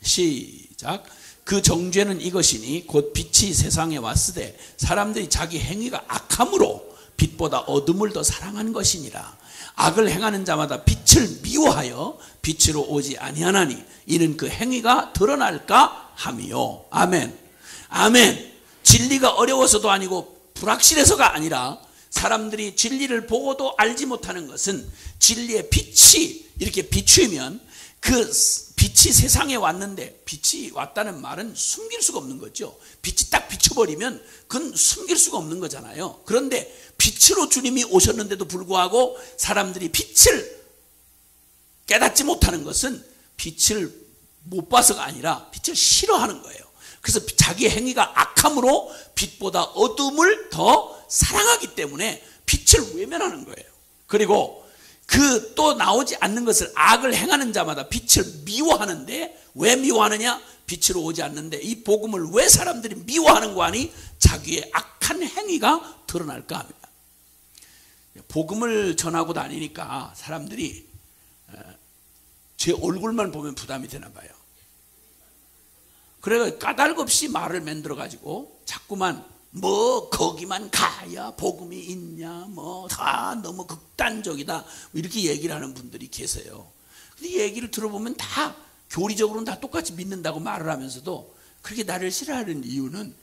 [SPEAKER 1] 시작. 그 정죄는 이것이니 곧 빛이 세상에 왔으되 사람들이 자기 행위가 악함으로 빛보다 어둠을 더 사랑한 것이니라. 악을 행하는 자마다 빛을 미워하여 빛으로 오지 아니하나니 이는 그 행위가 드러날까 함이요. 아멘. 아멘. 진리가 어려워서도 아니고 불확실해서가 아니라 사람들이 진리를 보고도 알지 못하는 것은 진리의 빛이 이렇게 비추면 그 빛이 세상에 왔는데, 빛이 왔다는 말은 숨길 수가 없는 거죠. 빛이 딱 비춰버리면 그건 숨길 수가 없는 거잖아요. 그런데 빛으로 주님이 오셨는데도 불구하고 사람들이 빛을 깨닫지 못하는 것은 빛을 못 봐서가 아니라 빛을 싫어하는 거예요. 그래서 자기의 행위가 악함으로 빛보다 어둠을 더 사랑하기 때문에 빛을 외면하는 거예요. 그리고 그 또 나오지 않는 것을, 악을 행하는 자마다 빛을 미워하는데, 왜 미워하느냐? 빛으로 오지 않는데 이 복음을 왜 사람들이 미워하는 거 아니? 자기의 악한 행위가 드러날까 합니다. 복음을 전하고 다니니까 사람들이 제 얼굴만 보면 부담이 되나 봐요. 그래서 까닭없이 말을 만들어 가지고 자꾸만 뭐 거기만 가야 복음이 있냐, 뭐 다 너무 극단적이다, 이렇게 얘기를 하는 분들이 계세요. 근데 얘기를 들어보면 다 교리적으로는 다 똑같이 믿는다고 말을 하면서도 그렇게 나를 싫어하는 이유는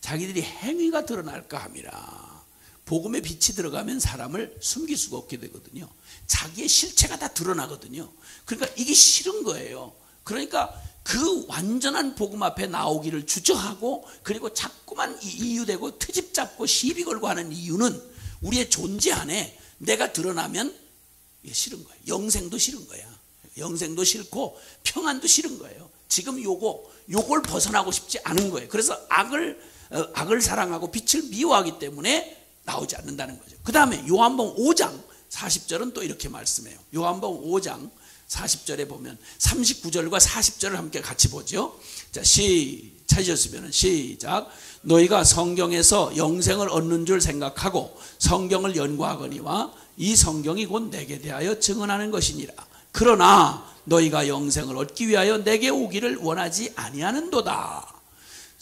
[SPEAKER 1] 자기들이 행위가 드러날까 함이라. 복음의 빛이 들어가면 사람을 숨길 수가 없게 되거든요. 자기의 실체가 다 드러나거든요. 그러니까 이게 싫은 거예요. 그러니까 그 완전한 복음 앞에 나오기를 주저하고 그리고 자꾸만 이유되고 트집 잡고 시비 걸고 하는 이유는 우리의 존재 안에 내가 드러나면 싫은 거예요. 영생도 싫은 거야. 영생도 싫고 평안도 싫은 거예요. 지금 요걸 벗어나고 싶지 않은 거예요. 그래서 악을 사랑하고 빛을 미워하기 때문에 나오지 않는다는 거죠. 그 다음에 요한복음 5장 40절은 또 이렇게 말씀해요. 요한복음 5장 40절에 보면 39절과 40절을 함께 같이 보죠. 자, 찾으셨으면 시작. 너희가 성경에서 영생을 얻는 줄 생각하고 성경을 연구하거니와 이 성경이 곧 내게 대하여 증언하는 것이니라. 그러나 너희가 영생을 얻기 위하여 내게 오기를 원하지 아니하는도다.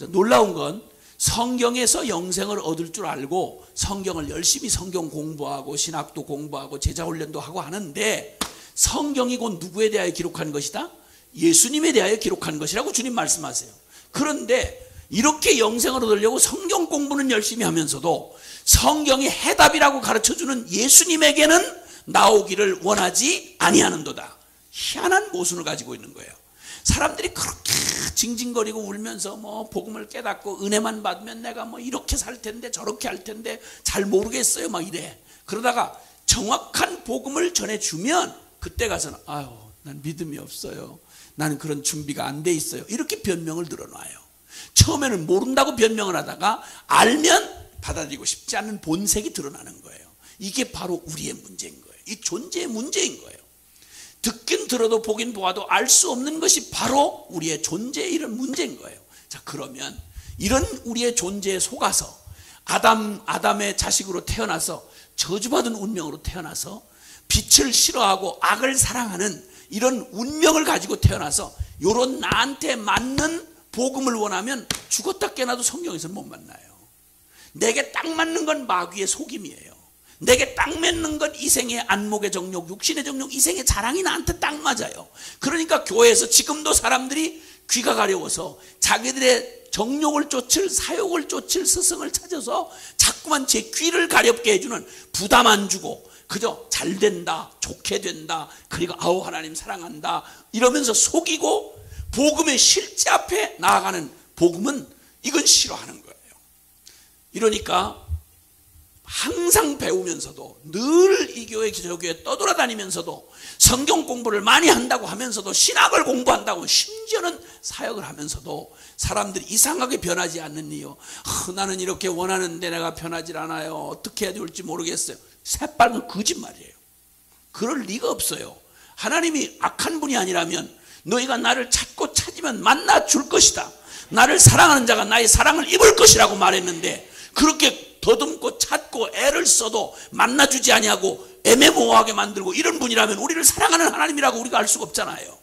[SPEAKER 1] 놀라운 건 성경에서 영생을 얻을 줄 알고 성경을 열심히 성경 공부하고 신학도 공부하고 제자훈련도 하고 하는데 성경이 곧 누구에 대하여 기록한 것이다? 예수님에 대하여 기록한 것이라고 주님 말씀하세요. 그런데 이렇게 영생을 얻으려고 성경 공부는 열심히 하면서도 성경이 해답이라고 가르쳐주는 예수님에게는 나오기를 원하지 아니하는도다. 희한한 모순을 가지고 있는 거예요. 사람들이 그렇게 징징거리고 울면서 뭐 복음을 깨닫고 은혜만 받으면 내가 뭐 이렇게 살 텐데 저렇게 할 텐데 잘 모르겠어요 막 이래. 그러다가 정확한 복음을 전해주면 그때 가서는 아유 난 믿음이 없어요. 나는 그런 준비가 안 돼 있어요. 이렇게 변명을 늘어놔요. 처음에는 모른다고 변명을 하다가 알면 받아들이고 싶지 않은 본색이 드러나는 거예요. 이게 바로 우리의 문제인 거예요. 이 존재의 문제인 거예요. 듣긴 들어도 보긴 보아도 알 수 없는 것이 바로 우리의 존재의 이런 문제인 거예요. 자, 그러면 이런 우리의 존재에 속아서 아담의 자식으로 태어나서 저주받은 운명으로 태어나서 빛을 싫어하고 악을 사랑하는 이런 운명을 가지고 태어나서 이런 나한테 맞는 복음을 원하면 죽었다 깨나도 성경에서는 못 만나요. 내게 딱 맞는 건 마귀의 속임이에요. 내게 딱 맞는 건 이생의 안목의 정욕, 육신의 정욕, 이생의 자랑이 나한테 딱 맞아요. 그러니까 교회에서 지금도 사람들이 귀가 가려워서 자기들의 정욕을 쫓을, 사욕을 쫓을 스승을 찾아서 자꾸만 제 귀를 가렵게 해주는, 부담 안 주고 그저 잘 된다, 좋게 된다, 그리고 아우 하나님 사랑한다 이러면서 속이고 복음의 실제 앞에 나아가는 복음은 이건 싫어하는 거예요. 이러니까 항상 배우면서도 늘 이 교회 저 교회 떠돌아다니면서도 성경 공부를 많이 한다고 하면서도 신학을 공부한다고 심지어는 사역을 하면서도 사람들이 이상하게 변하지 않는 이유, 나는 이렇게 원하는데 내가 변하지 않아요. 어떻게 해야 될지 모르겠어요. 새빨간 거짓말이에요. 그럴 리가 없어요. 하나님이 악한 분이 아니라면 너희가 나를 찾고 찾으면 만나 줄 것이다. 나를 사랑하는 자가 나의 사랑을 입을 것이라고 말했는데 그렇게 더듬고 찾고 애를 써도 만나주지 아니하고 애매모호하게 만들고 이런 분이라면 우리를 사랑하는 하나님이라고 우리가 알 수가 없잖아요.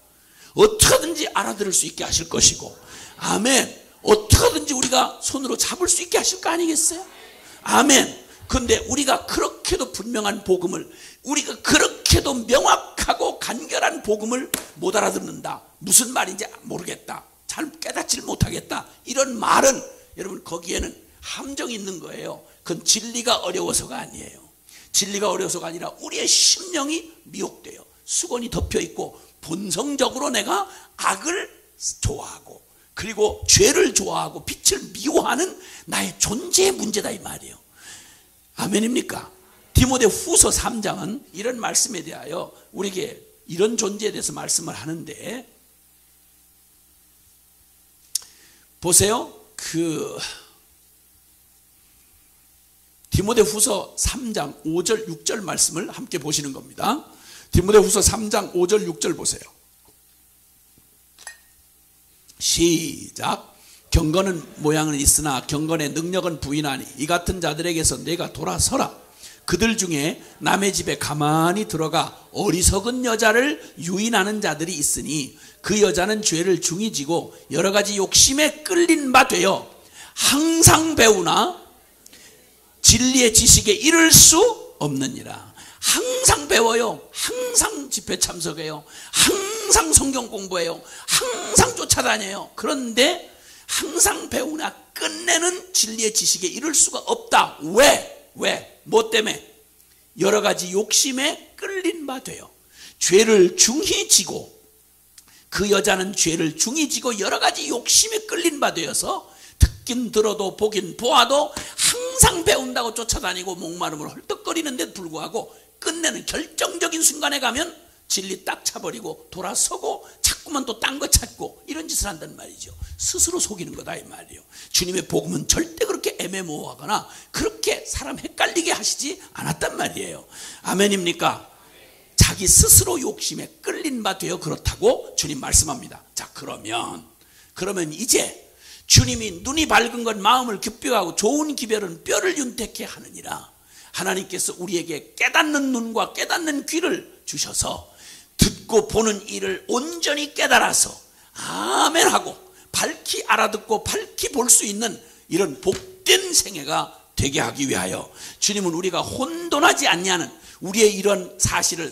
[SPEAKER 1] 어떻게든지 알아들을 수 있게 하실 것이고, 아멘. 어떻게든지 우리가 손으로 잡을 수 있게 하실 거 아니겠어요? 아멘. 그런데 우리가 그렇게도 분명한 복음을, 우리가 그렇게도 명확하고 간결한 복음을 못 알아듣는다, 무슨 말인지 모르겠다, 잘 깨닫질 못하겠다, 이런 말은 여러분 거기에는 함정이 있는 거예요. 그건 진리가 어려워서가 아니에요. 진리가 어려워서가 아니라 우리의 심령이 미혹돼요. 수건이 덮여있고 본성적으로 내가 악을 좋아하고 그리고 죄를 좋아하고 빛을 미워하는 나의 존재의 문제다 이 말이에요. 아멘입니까? 디모데 후서 3장은 이런 말씀에 대하여 우리에게 이런 존재에 대해서 말씀을 하는데, 보세요. 디모데 후서 3장 5절 6절 말씀을 함께 보시는 겁니다. 디모데 후서 3장 5절 6절 보세요. 시작. 경건은 모양은 있으나 경건의 능력은 부인하니 이 같은 자들에게서 내가 돌아서라. 그들 중에 남의 집에 가만히 들어가 어리석은 여자를 유인하는 자들이 있으니 그 여자는 죄를 중히 지고 여러 가지 욕심에 끌린 바 되어 항상 배우나 진리의 지식에 이를 수 없느니라. 항상 배워요. 항상 집회 참석해요. 항상 성경 공부해요. 항상 쫓아다녀요. 그런데 항상 배우나 끝내는 진리의 지식에 이를 수가 없다. 왜? 뭐 때문에? 여러 가지 욕심에 끌린 바 돼요. 죄를 중히 지고 그 여자는 죄를 중히 지고 여러 가지 욕심에 끌린 바 되어서 듣긴 들어도 보긴 보아도 항상 배운다고 쫓아다니고 목마름으로 헐떡거리는데 불구하고 끝내는 결정적인 순간에 가면 진리 딱 차버리고 돌아서고 자꾸만 또 딴 거 찾고 이런 짓을 한단 말이죠. 스스로 속이는 거다 이 말이에요. 주님의 복음은 절대 그렇게 애매모호하거나 그렇게 사람 헷갈리게 하시지 않았단 말이에요. 아멘입니까? 자기 스스로 욕심에 끌린 바 되어 그렇다고 주님 말씀합니다. 자, 그러면 이제 주님이 눈이 밝은 것 마음을 급비하고 좋은 기별은 뼈를 윤택해 하느니라. 하나님께서 우리에게 깨닫는 눈과 깨닫는 귀를 주셔서 듣고 보는 일을 온전히 깨달아서 아멘 하고 밝히 알아듣고 밝히 볼 수 있는 이런 복된 생애가 되게 하기 위하여 주님은 우리가 혼돈하지 않냐는 우리의 이런 사실을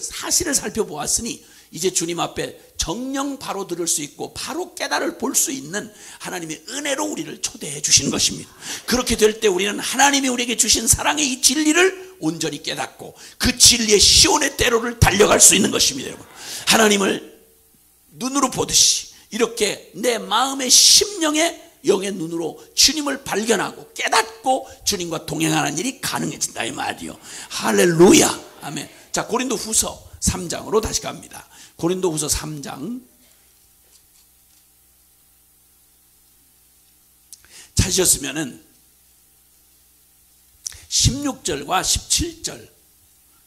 [SPEAKER 1] 살펴보았으니 이제 주님 앞에 정령 바로 들을 수 있고 바로 깨달을 볼 수 있는 하나님의 은혜로 우리를 초대해 주신 것입니다. 그렇게 될 때 우리는 하나님이 우리에게 주신 사랑의 이 진리를 온전히 깨닫고 그 진리의 시온의 때로를 달려갈 수 있는 것입니다. 여러분, 하나님을 눈으로 보듯이 이렇게 내 마음의 심령의 영의 눈으로 주님을 발견하고 깨닫고 주님과 동행하는 일이 가능해진다 이 말이요. 할렐루야. 아멘. 자, 고린도후서 3장으로 다시 갑니다. 고린도후서 3장 찾으셨으면은 16절과 17절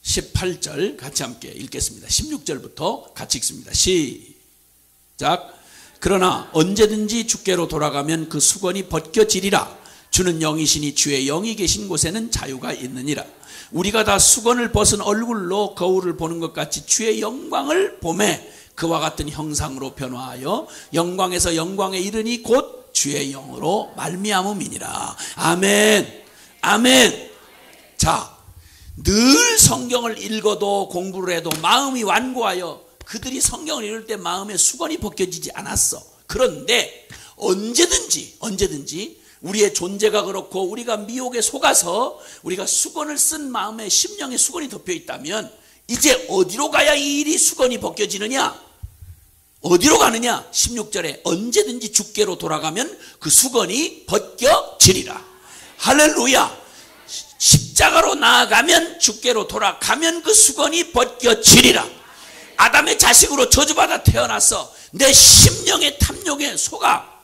[SPEAKER 1] 18절 같이 함께 읽겠습니다. 16절부터 같이 읽습니다. 시작. 그러나 언제든지 주께로 돌아가면 그 수건이 벗겨지리라. 주는 영이시니 주의 영이 계신 곳에는 자유가 있느니라. 우리가 다 수건을 벗은 얼굴로 거울을 보는 것 같이 주의 영광을 보매 그와 같은 형상으로 변화하여 영광에서 영광에 이르니 곧 주의 영으로 말미암음이니라. 아멘. 아멘. 자, 늘 성경을 읽어도 공부를 해도 마음이 완고하여 그들이 성경을 읽을 때 마음에 수건이 벗겨지지 않았어. 그런데 언제든지 우리의 존재가 그렇고 우리가 미혹에 속아서 우리가 수건을 쓴 마음에 심령에 수건이 덮여 있다면 이제 어디로 가야 이 일이 수건이 벗겨지느냐? 어디로 가느냐? 16절에 언제든지 주께로 돌아가면 그 수건이 벗겨지리라. 할렐루야. 십자가로 나아가면 주께로 돌아가면 그 수건이 벗겨지리라. 아담의 자식으로 저주받아 태어나서 내 심령의 탐욕에 속아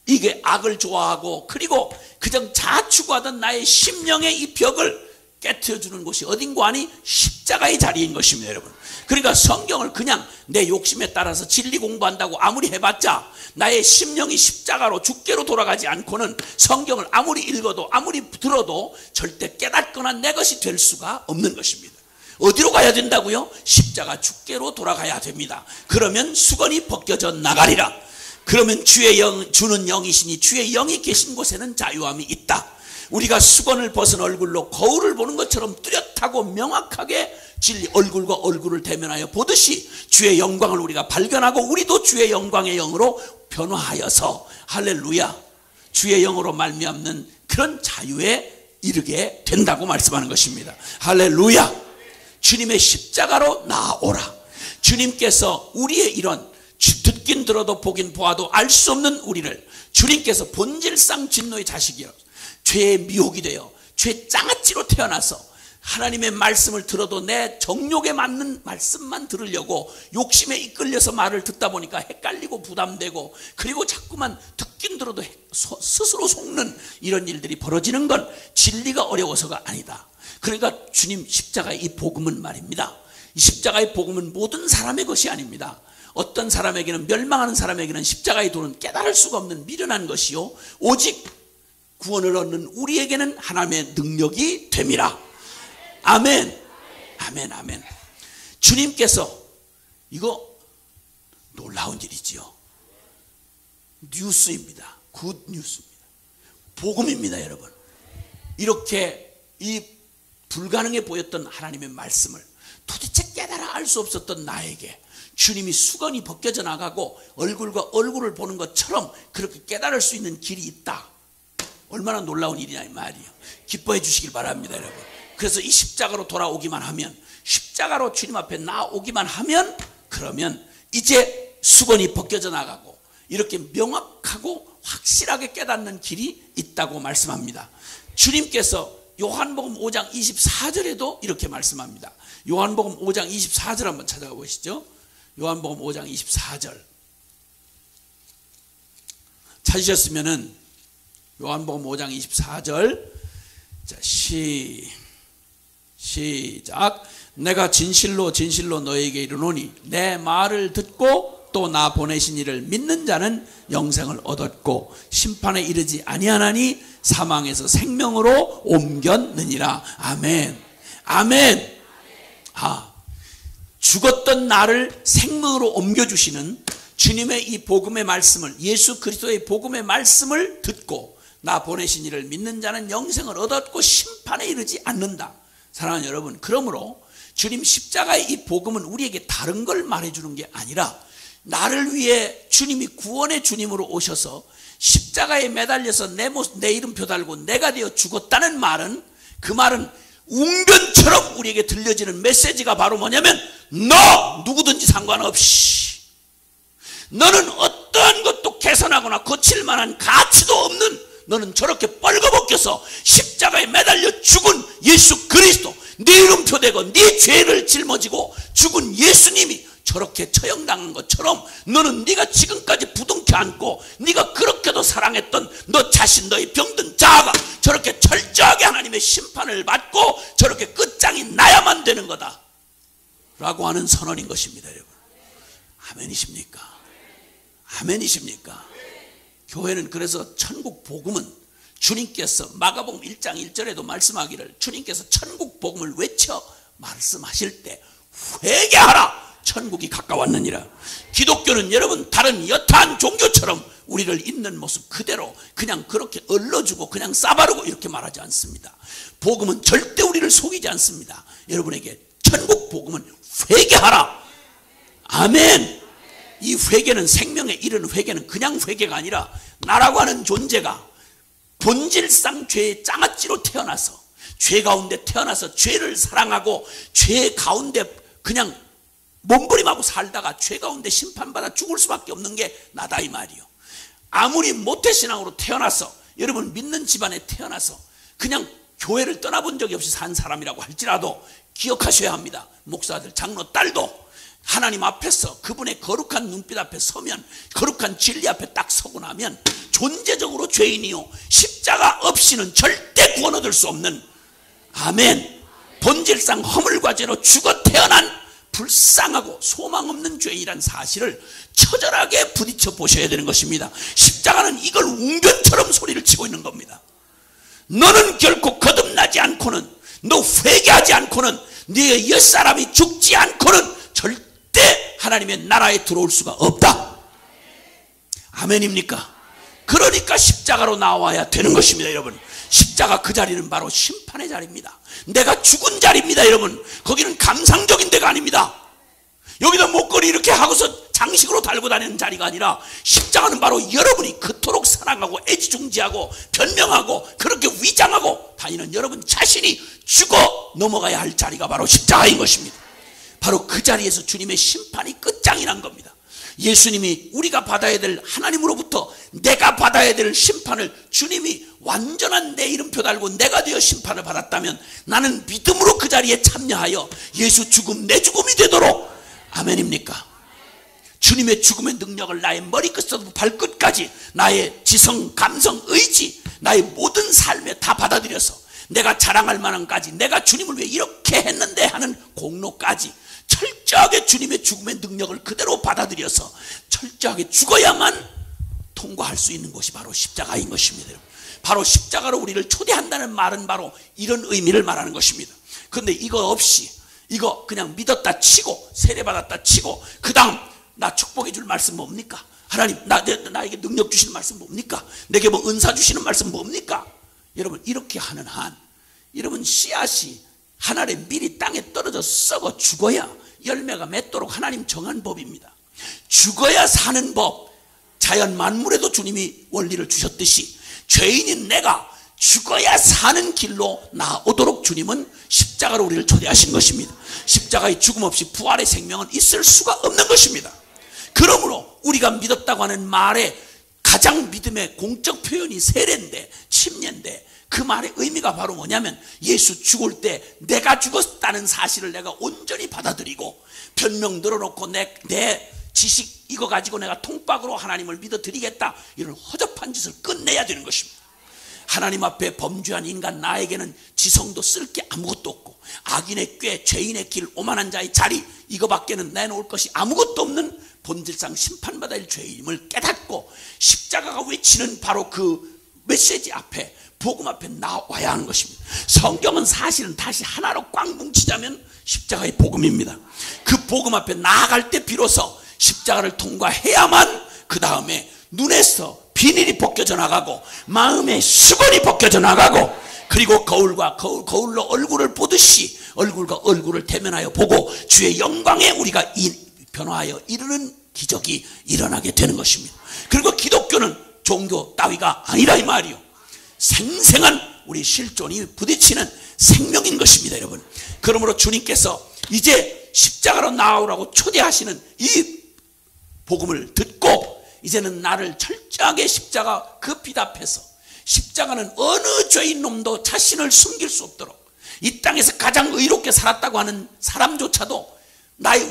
[SPEAKER 1] 이게 악을 좋아하고 그리고 그저 자축하던 나의 심령의 이 벽을 깨트려주는 곳이 어딘고 하니 십자가의 자리인 것입니다. 여러분, 그러니까 성경을 그냥 내 욕심에 따라서 진리 공부한다고 아무리 해봤자 나의 심령이 십자가로 주께로 돌아가지 않고는 성경을 아무리 읽어도 아무리 들어도 절대 깨닫거나 내 것이 될 수가 없는 것입니다. 어디로 가야 된다고요? 십자가 주께로 돌아가야 됩니다. 그러면 수건이 벗겨져 나가리라. 그러면 주는 영이시니 주의 영이 계신 곳에는 자유함이 있다. 우리가 수건을 벗은 얼굴로 거울을 보는 것처럼 뚜렷하고 명확하게 진리 얼굴과 얼굴을 대면하여 보듯이 주의 영광을 우리가 발견하고 우리도 주의 영광의 영으로 변화하여서 할렐루야, 주의 영으로 말미암는 그런 자유에 이르게 된다고 말씀하는 것입니다. 할렐루야. 주님의 십자가로 나아오라. 주님께서 우리의 이런 듣긴 들어도 보긴 보아도 알 수 없는 우리를 주님께서 본질상 진노의 자식이요 죄의 미혹이 되어 죄 장아찌로 태어나서 하나님의 말씀을 들어도 내 정욕에 맞는 말씀만 들으려고 욕심에 이끌려서 말을 듣다 보니까 헷갈리고 부담되고 그리고 자꾸만 듣긴 들어도 스스로 속는 이런 일들이 벌어지는 건 진리가 어려워서가 아니다. 그러니까 주님 십자가의 이 복음은 말입니다. 이 십자가의 복음은 모든 사람의 것이 아닙니다. 어떤 사람에게는, 멸망하는 사람에게는 십자가의 도는 깨달을 수가 없는 미련한 것이요 오직 구원을 얻는 우리에게는 하나님의 능력이 됨이라. 아멘. 아멘. 아멘. 주님께서, 이거 놀라운 일이지요. 뉴스입니다. 굿 뉴스입니다. 복음입니다, 여러분. 이렇게 이 불가능해 보였던 하나님의 말씀을 도대체 깨달아 알 수 없었던 나에게 주님이 수건이 벗겨져 나가고 얼굴과 얼굴을 보는 것처럼 그렇게 깨달을 수 있는 길이 있다. 얼마나 놀라운 일이냐 이 말이에요. 기뻐해 주시길 바랍니다, 여러분. 그래서 이 십자가로 돌아오기만 하면, 십자가로 주님 앞에 나오기만 하면, 그러면 이제 수건이 벗겨져 나가고 이렇게 명확하고 확실하게 깨닫는 길이 있다고 말씀합니다. 주님께서 요한복음 5장 24절에도 이렇게 말씀합니다. 요한복음 5장 24절 한번 찾아가 보시죠. 요한복음 5장 24절 찾으셨으면은 요한복음 5장 24절 자, 시작. 내가 진실로 진실로 너에게 이르노니 내 말을 듣고 또 나 보내신 이를 믿는 자는 영생을 얻었고 심판에 이르지 아니하나니 사망에서 생명으로 옮겼느니라. 아멘. 아멘. 죽었던 나를 생명으로 옮겨주시는 주님의 이 복음의 말씀을, 예수 그리스도의 복음의 말씀을 듣고 나 보내신 이를 믿는 자는 영생을 얻었고 심판에 이르지 않는다. 사랑하는 여러분, 그러므로 주님 십자가의 이 복음은 우리에게 다른 걸 말해주는 게 아니라 나를 위해 주님이 구원의 주님으로 오셔서 십자가에 매달려서 내 이름표 달고 내가 되어 죽었다는 말은, 그 말은 웅변처럼 우리에게 들려지는 메시지가 바로 뭐냐면, 너 누구든지 상관없이, 너는 어떠한 것도 개선하거나 고칠 만한 가치도 없는, 너는 저렇게 뻘거벗겨서 십자가에 매달려 죽은 예수 그리스도, 네 이름표 대고 네 죄를 짊어지고 죽은 예수님이 저렇게 처형당한 것처럼 너는 네가 지금까지 부둥켜 안고 네가 그렇게도 사랑했던 너 자신, 너의 병든 자아가 저렇게 철저하게 하나님의 심판을 받고 저렇게 끝장이 나야만 되는 거다 라고 하는 선언인 것입니다. 여러분, 아멘이십니까? 아멘이십니까? 교회는 그래서 천국 복음은 주님께서 마가복음 1장 1절에도 말씀하기를, 주님께서 천국 복음을 외쳐 말씀하실 때 회개하라, 천국이 가까웠느니라. 기독교는 여러분 다른 여타한 종교처럼 우리를 있는 모습 그대로 그냥 그렇게 얼러주고 그냥 싸바르고 이렇게 말하지 않습니다. 복음은 절대 우리를 속이지 않습니다. 여러분에게 천국 복음은 회개하라. 아멘. 이 회개는, 생명에 이르는 회개는 그냥 회개가 아니라 나라고 하는 존재가 본질상 죄의 장아찌로 태어나서, 죄 가운데 태어나서 죄를 사랑하고 죄 가운데 그냥 몸부림하고 살다가 죄 가운데 심판받아 죽을 수밖에 없는 게 나다 이 말이요. 아무리 모태신앙으로 태어나서, 여러분 믿는 집안에 태어나서 그냥 교회를 떠나본 적이 없이 산 사람이라고 할지라도 기억하셔야 합니다. 목사들, 장로, 딸도 하나님 앞에서 그분의 거룩한 눈빛 앞에 서면, 거룩한 진리 앞에 딱 서고 나면 존재적으로 죄인이요 십자가 없이는 절대 구원 얻을 수 없는, 아멘, 본질상 허물과 죄로 죽어 태어난 불쌍하고 소망 없는 죄인이란 사실을 처절하게 부딪혀 보셔야 되는 것입니다. 십자가는 이걸 웅변처럼 소리를 치고 있는 겁니다. 너는 결코 거듭나지 않고는, 너 회개하지 않고는, 네 옛사람이 죽지 않고는 절대 하나님의 나라에 들어올 수가 없다. 아멘입니까? 그러니까 십자가로 나와야 되는 것입니다. 여러분, 십자가 그 자리는 바로 심판의 자리입니다. 내가 죽은 자리입니다. 여러분, 거기는 감상적인 데가 아닙니다. 여기다 목걸이 이렇게 하고서 장식으로 달고 다니는 자리가 아니라, 십자가는 바로 여러분이 그토록 사랑하고 애지중지하고 변명하고 그렇게 위장하고 다니는 여러분 자신이 죽어 넘어가야 할 자리가 바로 십자가인 것입니다. 바로 그 자리에서 주님의 심판이 끝장이 난 겁니다. 예수님이 우리가 받아야 될, 하나님으로부터 내가 받아야 될 심판을 주님이 완전한 내 이름표 달고 내가 되어 심판을 받았다면, 나는 믿음으로 그 자리에 참여하여 예수 죽음 내 죽음이 되도록, 아멘입니까? 주님의 죽음의 능력을 나의 머리끝부터 발끝까지, 나의 지성, 감성, 의지, 나의 모든 삶에 다 받아들여서 내가 자랑할 만한까지, 내가 주님을 위해 이렇게 했는데 하는 공로까지 철저하게 주님의 죽음의 능력을 그대로 받아들여서 철저하게 죽어야만 통과할 수 있는 것이 바로 십자가인 것입니다. 바로 십자가로 우리를 초대한다는 말은 바로 이런 의미를 말하는 것입니다. 그런데 이거 없이, 이거 그냥 믿었다 치고 세례받았다 치고 그 다음 나 축복해 줄 말씀 뭡니까? 하나님 나에게 능력 주시는 말씀 뭡니까? 내게 뭐 은사 주시는 말씀 뭡니까? 여러분, 이렇게 하는 한 여러분 씨앗이 하늘에 미리 땅에 떨어져 썩어 죽어야 열매가 맺도록 하나님 정한 법입니다. 죽어야 사는 법, 자연 만물에도 주님이 원리를 주셨듯이 죄인인 내가 죽어야 사는 길로 나오도록 주님은 십자가로 우리를 초대하신 것입니다. 십자가의 죽음 없이 부활의 생명은 있을 수가 없는 것입니다. 그러므로 우리가 믿었다고 하는 말에 가장 믿음의 공적 표현이 세례인데, 침례인데, 그 말의 의미가 바로 뭐냐면 예수 죽을 때 내가 죽었다는 사실을 내가 온전히 받아들이고 변명 늘어놓고 내 지식 이거 가지고 내가 통박으로 하나님을 믿어드리겠다, 이런 허접한 짓을 끝내야 되는 것입니다. 하나님 앞에 범죄한 인간 나에게는 지성도 쓸 게 아무것도 없고 악인의 꾀, 죄인의 길, 오만한 자의 자리, 이거밖에는 내놓을 것이 아무것도 없는 본질상 심판받아야 할 죄임을 깨닫고 십자가가 외치는 바로 그 메시지 앞에, 복음 앞에 나와야 하는 것입니다. 성경은 사실은 다시 하나로 꽉 뭉치자면 십자가의 복음입니다. 그 복음 앞에 나아갈 때 비로소 십자가를 통과해야만 그 다음에 눈에서 비닐이 벗겨져 나가고 마음의 수건이 벗겨져 나가고, 그리고 거울로 얼굴을 보듯이 얼굴과 얼굴을 대면하여 보고 주의 영광에 우리가 변화하여 이르는 기적이 일어나게 되는 것입니다. 그리고 기독교는 종교 따위가 아니라 이 말이요, 생생한 우리 실존이 부딪히는 생명인 것입니다, 여러분. 그러므로 주님께서 이제 십자가로 나오라고 초대하시는 이 복음을 듣고 이제는 나를 철저하게 십자가 그 빛 앞에서, 십자가는 어느 죄인 놈도 자신을 숨길 수 없도록, 이 땅에서 가장 의롭게 살았다고 하는 사람조차도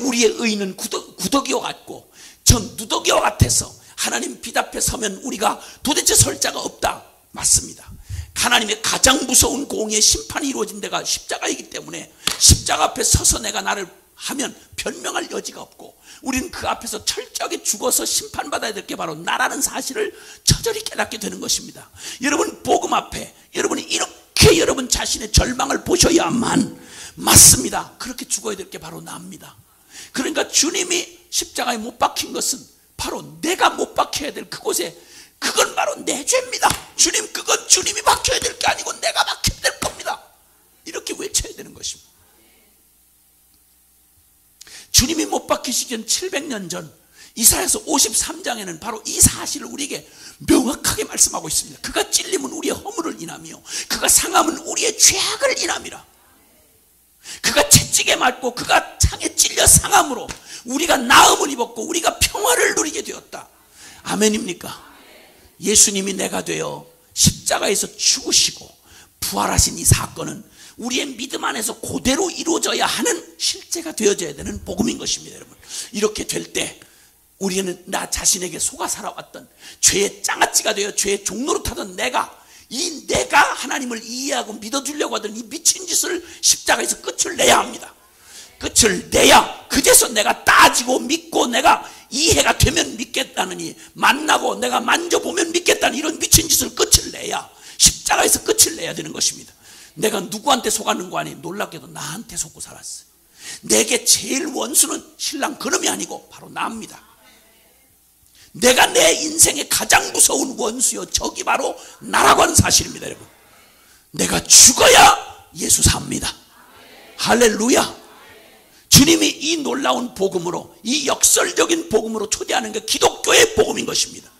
[SPEAKER 1] 우리의 의는 구더기와 같고 전 누더기와 같아서 하나님 빛 앞에 서면 우리가 도대체 설 자가 없다. 맞습니다. 하나님의 가장 무서운 공의의 심판이 이루어진 데가 십자가이기 때문에 십자가 앞에 서서 내가 나를 하면 변명할 여지가 없고 우리는 그 앞에서 철저하게 죽어서 심판받아야 될 게 바로 나라는 사실을 처절히 깨닫게 되는 것입니다. 여러분, 복음 앞에 여러분이 이렇게 여러분 자신의 절망을 보셔야만, 맞습니다, 그렇게 죽어야 될 게 바로 나입니다. 그러니까 주님이 십자가에 못 박힌 것은 바로 내가 못 박혀야 될 그곳에, 그건 바로 내 죄입니다. 주님, 그건 주님이 박혀야 될 게 아니고 내가 박혀야 될 겁니다. 이렇게 외쳐야 되는 것입니다. 주님이 못 박히시기 전 700년 전 이사야서 53장에는 바로 이 사실을 우리에게 명확하게 말씀하고 있습니다. 그가 찔림은 우리의 허물을 인하며 그가 상함은 우리의 죄악을 인함이라. 그가 채찍에 맞고 그가 창에 찔려 상함으로 우리가 나음을 입었고 우리가 평화를 누리게 되었다. 아멘입니까? 예수님이 내가 되어 십자가에서 죽으시고 부활하신 이 사건은 우리의 믿음 안에서 그대로 이루어져야 하는 실제가 되어져야 되는 복음인 것입니다. 여러분, 이렇게 될 때 우리는 나 자신에게 속아 살아왔던 죄의 장아찌가 되어 죄의 종로로 타던 내가 하나님을 이해하고 믿어주려고 하던 이 미친 짓을 십자가에서 끝을 내야 합니다. 끝을 내야 그제서 내가 따지고 믿고 내가 이해가 되면 믿겠다느니, 만나고 내가 만져보면 믿겠다는 이런 미친 짓을 끝을 내야, 십자가에서 끝을 내야 되는 것입니다. 내가 누구한테 속았는 거 아니, 놀랍게도 나한테 속고 살았어요. 내게 제일 원수는 신랑 그놈이 아니고 바로 나입니다. 내가 내 인생의 가장 무서운 원수요 적이 바로 나라고 하는 사실입니다. 여러분, 내가 죽어야 예수 삽니다. 할렐루야. 주님이 이 놀라운 복음으로, 이 역설적인 복음으로 초대하는 게 기독교의 복음인 것입니다.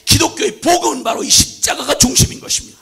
[SPEAKER 1] 기독교의 복음은 바로 이 십자가가 중심인 것입니다.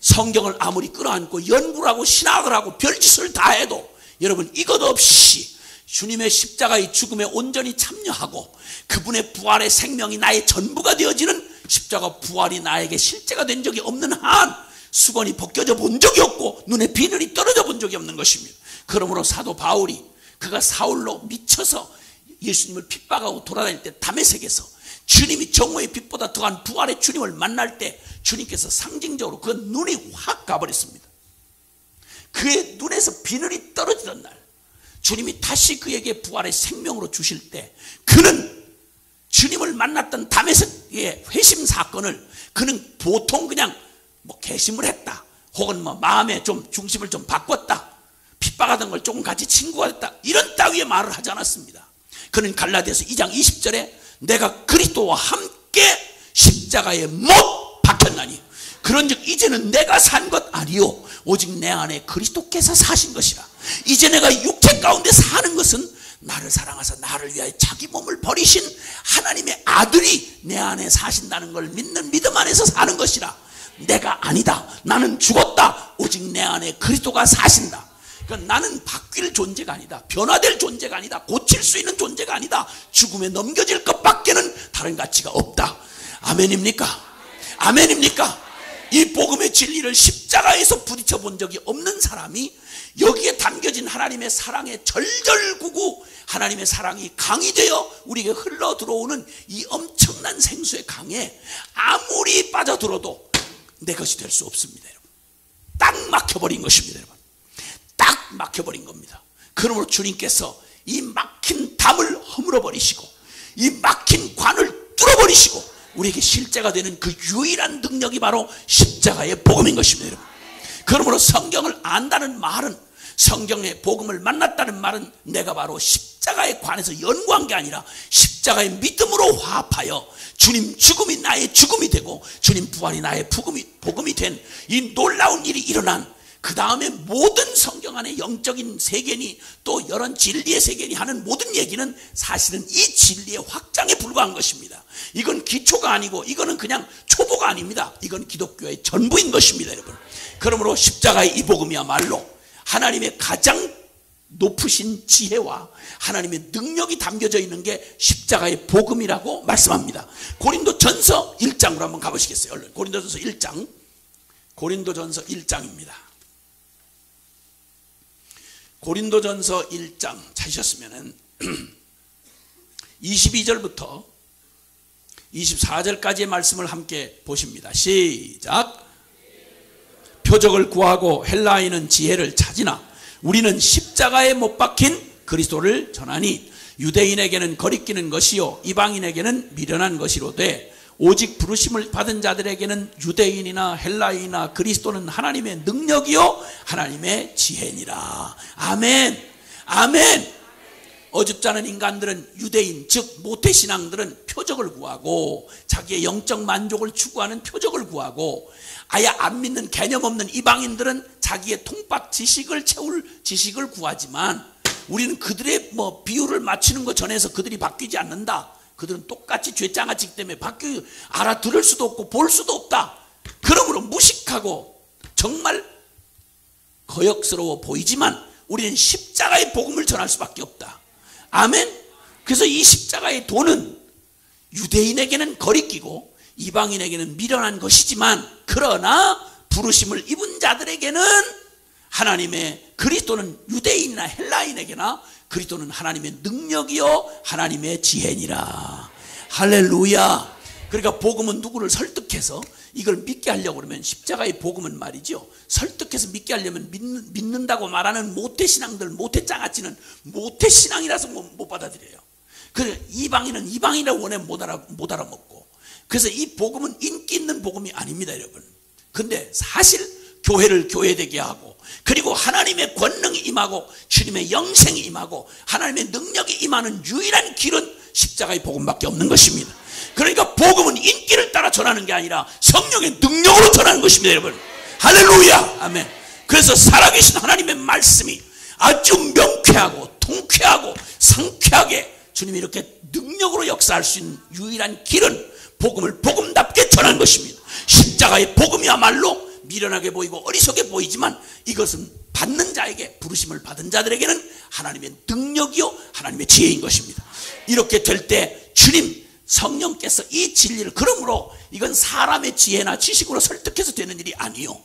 [SPEAKER 1] 성경을 아무리 끌어안고 연구를 하고 신학을 하고 별짓을 다 해도 여러분, 이것 없이 주님의 십자가의 죽음에 온전히 참여하고 그분의 부활의 생명이 나의 전부가 되어지는 십자가 부활이 나에게 실제가 된 적이 없는 한 수건이 벗겨져 본 적이 없고 눈에 비늘이 떨어져 본 적이 없는 것입니다. 그러므로 사도 바울이 그가 사울로 미쳐서 예수님을 핍박하고 돌아다닐 때 다메섹에서 주님이 정오의 빛보다 더한 부활의 주님을 만날 때 주님께서 상징적으로 그 눈이 확 가버렸습니다. 그의 눈에서 비늘이 떨어지던 날 주님이 다시 그에게 부활의 생명으로 주실 때 그는 주님을 만났던 다메섹의 회심 사건을 그는 보통 그냥 개심을 했다, 혹은 마음의 좀 중심을 좀 바꿨다, 핍박하던 걸 조금 같이 친구가 됐다, 이런 따위의 말을 하지 않았습니다. 그는 갈라디아서 2장 20절에 내가 그리스도와 함께 십자가에 못 박혔나니 그런즉 이제는 내가 산 것 아니요 오직 내 안에 그리스도께서 사신 것이라. 이제 내가 육체 가운데 사는 것은 나를 사랑하사 나를 위하여 자기 몸을 버리신 하나님의 아들이 내 안에 사신다는 걸 믿는 믿음 안에서 사는 것이라. 내가 아니다, 나는 죽었다, 오직 내 안에 그리스도가 사신다. 그러니까 나는 바뀔 존재가 아니다. 변화될 존재가 아니다. 고칠 수 있는 존재가 아니다. 죽음에 넘겨질 것밖에는 다른 가치가 없다. 아멘입니까? 아멘입니까? 이 복음의 진리를 십자가에서 부딪혀 본 적이 없는 사람이 여기에 담겨진 하나님의 사랑의 절절구구, 하나님의 사랑이 강이 되어 우리에게 흘러 들어오는 이 엄청난 생수의 강에 아무리 빠져들어도 내 것이 될 수 없습니다. 여러분. 딱 막혀버린 것입니다. 여러분. 딱 막혀버린 겁니다. 그러므로 주님께서 이 막힌 담을 허물어버리시고 이 막힌 관을 뚫어버리시고 우리에게 실제가 되는 그 유일한 능력이 바로 십자가의 복음인 것입니다. 여러분. 그러므로 성경을 안다는 말은, 성경의 복음을 만났다는 말은 내가 바로 십자가에 관해서 연구한 게 아니라 십자가의 믿음으로 화합하여 주님 죽음이 나의 죽음이 되고 주님 부활이 나의 복음이 된 이 놀라운 일이 일어난 그 다음에 모든 성경 안에 영적인 세계니 또 여러 진리의 세계니 하는 모든 얘기는 사실은 이 진리의 확장에 불과한 것입니다. 이건 기초가 아니고 이거는 그냥 초보가 아닙니다. 이건 기독교의 전부인 것입니다. 여러분. 그러므로 십자가의 이 복음이야말로 하나님의 가장 높으신 지혜와 하나님의 능력이 담겨져 있는 게 십자가의 복음이라고 말씀합니다. 고린도전서 1장으로 한번 가보시겠어요? 얼른. 고린도전서 1장. 고린도전서 1장입니다. 고린도전서 1장 찾으셨으면은 22절부터 24절까지의 말씀을 함께 보십니다. 시작. 표적을 구하고 헬라인은 지혜를 찾으나 우리는 십자가에 못 박힌 그리스도를 전하니 유대인에게는 거리끼는 것이요 이방인에게는 미련한 것이로되 오직 부르심을 받은 자들에게는 유대인이나 헬라인이나 그리스도는 하나님의 능력이요 하나님의 지혜니라. 아멘. 아멘. 어줍지 않은 인간들은, 유대인 즉 모태신앙들은 표적을 구하고 자기의 영적 만족을 추구하는 표적을 구하고, 아예 안 믿는 개념 없는 이방인들은 자기의 통박 지식을 채울 지식을 구하지만 우리는 그들의 비율을 맞추는 것 전에서 그들이 바뀌지 않는다. 그들은 똑같이 죄장아찌기 때문에 알아들을 수도 없고 볼 수도 없다. 그러므로 무식하고 정말 거역스러워 보이지만 우리는 십자가의 복음을 전할 수밖에 없다. 아멘. 그래서 이 십자가의 도는 유대인에게는 거리끼고 이방인에게는 미련한 것이지만, 그러나 부르심을 입은 자들에게는 하나님의 그리스도는 유대인이나 헬라인에게나 그리스도는 하나님의 능력이요 하나님의 지혜니라. 할렐루야. 그러니까 복음은 누구를 설득해서 이걸 믿게 하려고 그러면, 십자가의 복음은 말이죠, 설득해서 믿게 하려면 믿는다고 말하는 모태신앙들, 모태장아찌는 모태신앙이라서 못 받아들여요. 그래서 이방인은 이방인이라고 원해 못 알아먹고. 그래서 이 복음은 인기 있는 복음이 아닙니다, 여러분. 근데 사실 교회를 교회되게 하고, 그리고 하나님의 권능이 임하고 주님의 영생이 임하고 하나님의 능력이 임하는 유일한 길은 십자가의 복음밖에 없는 것입니다. 그러니까 복음은 인기를 따라 전하는 게 아니라 성령의 능력으로 전하는 것입니다, 여러분. 할렐루야. 아멘. 그래서 살아계신 하나님의 말씀이 아주 명쾌하고 통쾌하고 상쾌하게 주님이 이렇게 능력으로 역사할 수 있는 유일한 길은 복음을 복음답게 전하는 것입니다. 십자가의 복음이야말로 미련하게 보이고 어리석게 보이지만 이것은 받는 자에게, 부르심을 받은 자들에게는 하나님의 능력이요 하나님의 지혜인 것입니다. 이렇게 될 때 주님 성령께서 이 진리를, 그러므로 이건 사람의 지혜나 지식으로 설득해서 되는 일이 아니요,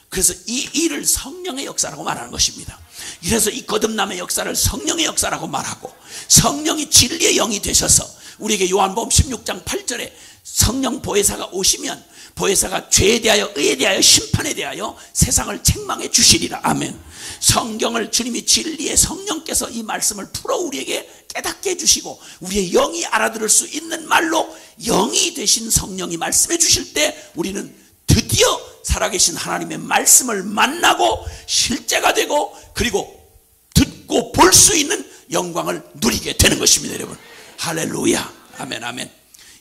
[SPEAKER 1] 그래서 이 일을 성령의 역사라고 말하는 것입니다. 그래서 이 거듭남의 역사를 성령의 역사라고 말하고, 성령이 진리의 영이 되셔서 우리에게 요한복음 16장 8절에 성령 보혜사가 오시면 보혜사가 죄에 대하여 의에 대하여 심판에 대하여 세상을 책망해 주시리라. 아멘. 성경을 주님이 진리의 성령께서 이 말씀을 풀어 우리에게 깨닫게 해주시고 우리의 영이 알아들을 수 있는 말로 영이 되신 성령이 말씀해 주실 때 우리는 드디어 살아계신 하나님의 말씀을 만나고 실제가 되고 그리고 듣고 볼 수 있는 영광을 누리게 되는 것입니다, 여러분. 할렐루야. 아멘. 아멘.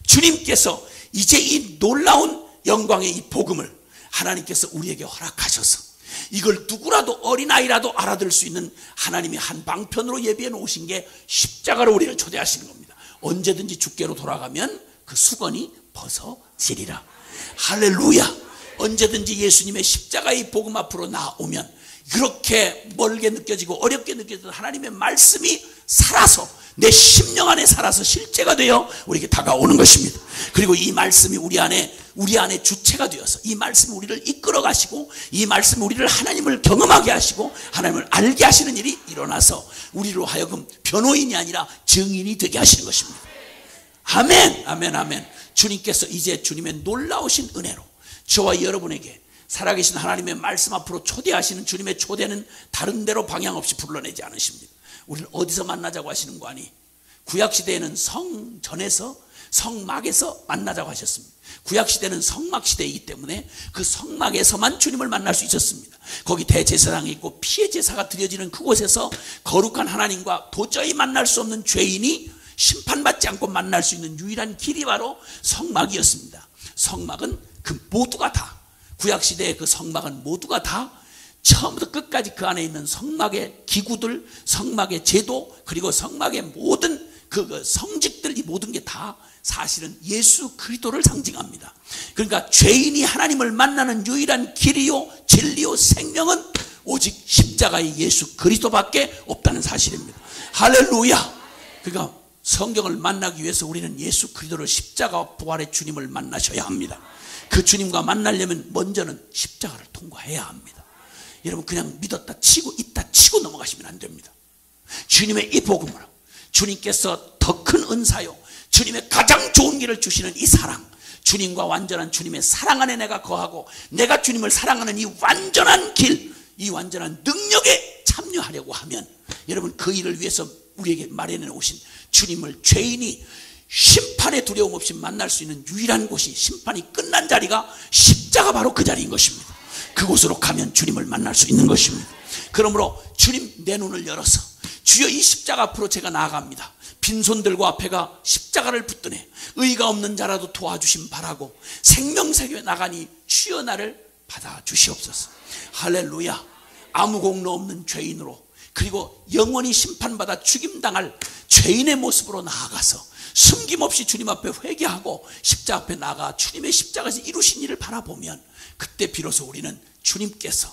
[SPEAKER 1] 주님께서 이제 이 놀라운 영광의 이 복음을 하나님께서 우리에게 허락하셔서 이걸 누구라도, 어린아이라도 알아들을 수 있는 하나님이 한 방편으로 예비해 놓으신 게 십자가로 우리를 초대하시는 겁니다. 언제든지 주께로 돌아가면 그 수건이 벗어지리라. 할렐루야. 언제든지 예수님의 십자가의 복음 앞으로 나오면 그렇게 멀게 느껴지고 어렵게 느껴지던 하나님의 말씀이 살아서 내 심령 안에 살아서 실제가 되어 우리에게 다가오는 것입니다. 그리고 이 말씀이 우리 안에 주체가 되어서 이 말씀이 우리를 이끌어 가시고 이 말씀이 우리를 하나님을 경험하게 하시고 하나님을 알게 하시는 일이 일어나서 우리로 하여금 변호인이 아니라 증인이 되게 하시는 것입니다. 아멘, 아멘, 아멘. 주님께서 이제 주님의 놀라우신 은혜로 저와 여러분에게 살아계신 하나님의 말씀 앞으로 초대하시는 주님의 초대는 다른 데로 방향 없이 불러내지 않으십니다. 우리를 어디서 만나자고 하시는 거 아니? 구약시대에는 성전에서 성막에서 만나자고 하셨습니다. 구약시대는 성막시대이기 때문에 그 성막에서만 주님을 만날 수 있었습니다. 거기 대제사장이 있고 피의 제사가 드려지는 그곳에서 거룩한 하나님과 도저히 만날 수 없는 죄인이 심판받지 않고 만날 수 있는 유일한 길이 바로 성막이었습니다. 성막은 그 모두가 다, 구약시대의 그 성막은 모두가 다 처음부터 끝까지 그 안에 있는 성막의 기구들, 성막의 제도, 그리고 성막의 모든 그 성직들, 이 모든 게 다 사실은 예수 그리스도를 상징합니다. 그러니까 죄인이 하나님을 만나는 유일한 길이요 진리요 생명은 오직 십자가의 예수 그리스도밖에 없다는 사실입니다. 할렐루야. 그러니까 성경을 만나기 위해서 우리는 예수 그리스도를 십자가 부활의 주님을 만나셔야 합니다. 그 주님과 만나려면 먼저는 십자가를 통과해야 합니다. 여러분 그냥 믿었다 치고 있다 치고 넘어가시면 안 됩니다. 주님의 이 복음으로 주님께서 더 큰 은사요 주님의 가장 좋은 길을 주시는 이 사랑, 주님과 완전한 주님의 사랑 안에 내가 거하고 내가 주님을 사랑하는 이 완전한 길, 이 완전한 능력에 참여하려고 하면 여러분 그 일을 위해서 우리에게 마련해 오신 주님을 죄인이 심판의 두려움 없이 만날 수 있는 유일한 곳이 심판이 끝난 자리가 십자가 바로 그 자리인 것입니다. 그곳으로 가면 주님을 만날 수 있는 것입니다. 그러므로 주님 내 눈을 열어서 주여 이 십자가 앞으로 제가 나아갑니다. 빈손 들고 앞에가 십자가를 붙드네 의가 없는 자라도 도와주심 바라고 생명새교에 나가니 주여 나를 받아주시옵소서. 할렐루야. 아무 공로 없는 죄인으로 그리고 영원히 심판받아 죽임당할 죄인의 모습으로 나아가서 숨김없이 주님 앞에 회개하고 십자가 앞에 나가 주님의 십자가에서 이루신 일을 바라보면 그때 비로소 우리는 주님께서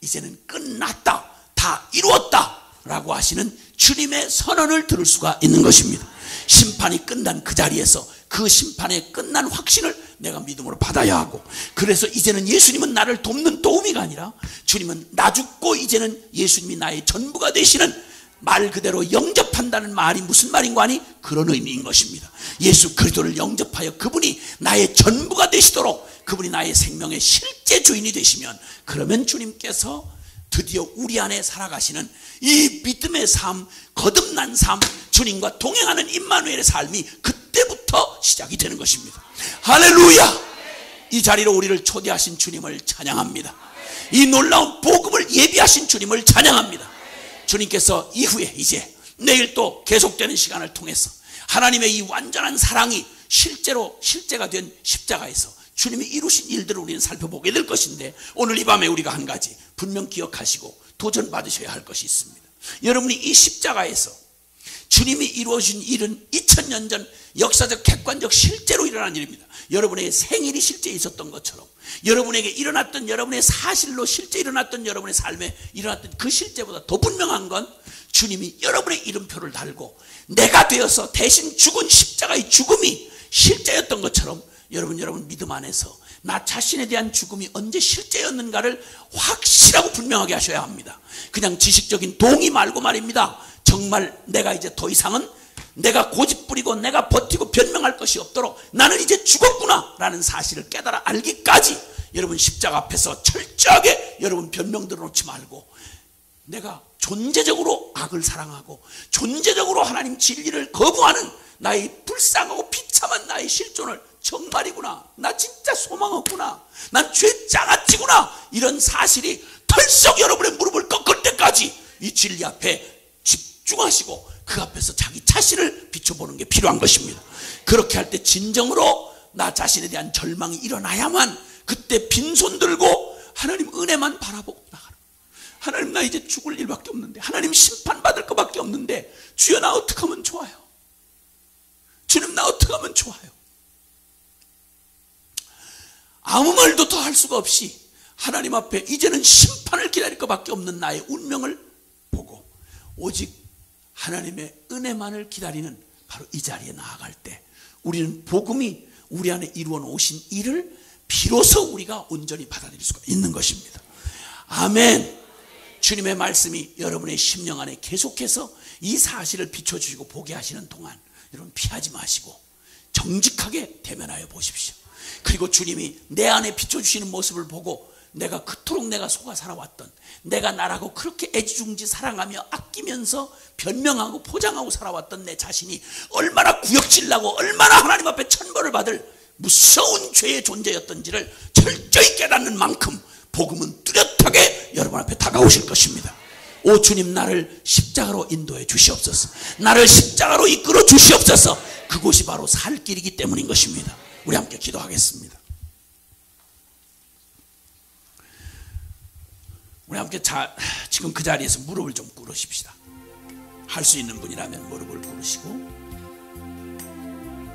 [SPEAKER 1] 이제는 끝났다, 다 이루었다 라고 하시는 주님의 선언을 들을 수가 있는 것입니다. 심판이 끝난 그 자리에서 그 심판의 끝난 확신을 내가 믿음으로 받아야 하고, 그래서 이제는 예수님은 나를 돕는 도우미가 아니라 주님은 나 죽고 이제는 예수님이 나의 전부가 되시는, 말 그대로 영접한다는 말이 무슨 말인가 하니 그런 의미인 것입니다. 예수 그리스도를 영접하여 그분이 나의 전부가 되시도록 그분이 나의 생명의 실제 주인이 되시면, 그러면 주님께서 드디어 우리 안에 살아가시는 이 믿음의 삶, 거듭난 삶, 주님과 동행하는 임마누엘의 삶이 그때부터 시작이 되는 것입니다. 할렐루야. 이 자리로 우리를 초대하신 주님을 찬양합니다. 이 놀라운 복음을 예비하신 주님을 찬양합니다. 주님께서 이후에 이제 내일 또 계속되는 시간을 통해서 하나님의 이 완전한 사랑이 실제가 된 십자가에서 주님이 이루신 일들을 우리는 살펴보게 될 것인데, 오늘 이 밤에 우리가 한 가지 분명 기억하시고 도전받으셔야 할 것이 있습니다. 여러분이 이 십자가에서 주님이 이루어진 일은 2000년 전 역사적 객관적 실제로 일어난 일입니다. 여러분의 생일이 실제 있었던 것처럼 여러분에게 일어났던, 여러분의 사실로 실제 일어났던 여러분의 삶에 일어났던 그 실제보다 더 분명한 건 주님이 여러분의 이름표를 달고 내가 되어서 대신 죽은 십자가의 죽음이 실제였던 것처럼 여러분 믿음 안에서 나 자신에 대한 죽음이 언제 실제였는가를 확실하고 분명하게 하셔야 합니다. 그냥 지식적인 동의 말고 말입니다. 정말 내가 이제 더 이상은 내가 고집부리고 내가 버티고 변명할 것이 없도록 나는 이제 죽었구나 라는 사실을 깨달아 알기까지 여러분 십자가 앞에서 철저하게 여러분 변명 들어놓지 말고, 내가 존재적으로 악을 사랑하고 존재적으로 하나님 진리를 거부하는 나의 불쌍하고 비참한 나의 실존을 정말이구나, 나 진짜 소망 없구나, 난 죄 장아찌구나, 이런 사실이 털썩 여러분의 무릎을 꺾을 때까지 이 진리 앞에 집중하시고 그 앞에서 자기 자신을 비춰보는 게 필요한 것입니다. 그렇게 할 때 진정으로 나 자신에 대한 절망이 일어나야만 그때 빈손 들고 하나님 은혜만 바라보고 나가는, 하나님 나 이제 죽을 일밖에 없는데, 하나님 심판받을 것밖에 없는데 주여 나 어떻게 하면 좋아요? 주님 나 어떻게 하면 좋아요? 아무 말도 더 할 수가 없이 하나님 앞에 이제는 심판을 기다릴 것밖에 없는 나의 운명을 보고 오직 하나님의 은혜만을 기다리는 바로 이 자리에 나아갈 때 우리는 복음이 우리 안에 이루어 놓으신 일을 비로소 우리가 온전히 받아들일 수가 있는 것입니다. 아멘. 주님의 말씀이 여러분의 심령 안에 계속해서 이 사실을 비춰주시고 보게 하시는 동안 여러분 피하지 마시고 정직하게 대면하여 보십시오. 그리고 주님이 내 안에 비춰주시는 모습을 보고 내가 그토록 내가 속아 살아왔던, 내가 나라고 그렇게 애지중지 사랑하며 아끼면서 변명하고 포장하고 살아왔던 내 자신이 얼마나 구역질나고 얼마나 하나님 앞에 천벌을 받을 무서운 죄의 존재였던지를 철저히 깨닫는 만큼 복음은 뚜렷하게 여러분 앞에 다가오실 것입니다. 오 주님, 나를 십자가로 인도해 주시옵소서. 나를 십자가로 이끌어 주시옵소서. 그곳이 바로 살 길이기 때문인 것입니다. 우리 함께 기도하겠습니다. 우리 함께 지금 그 자리에서 무릎을 좀 꿇으십시다. 할 수 있는 분이라면 무릎을 꿇으시고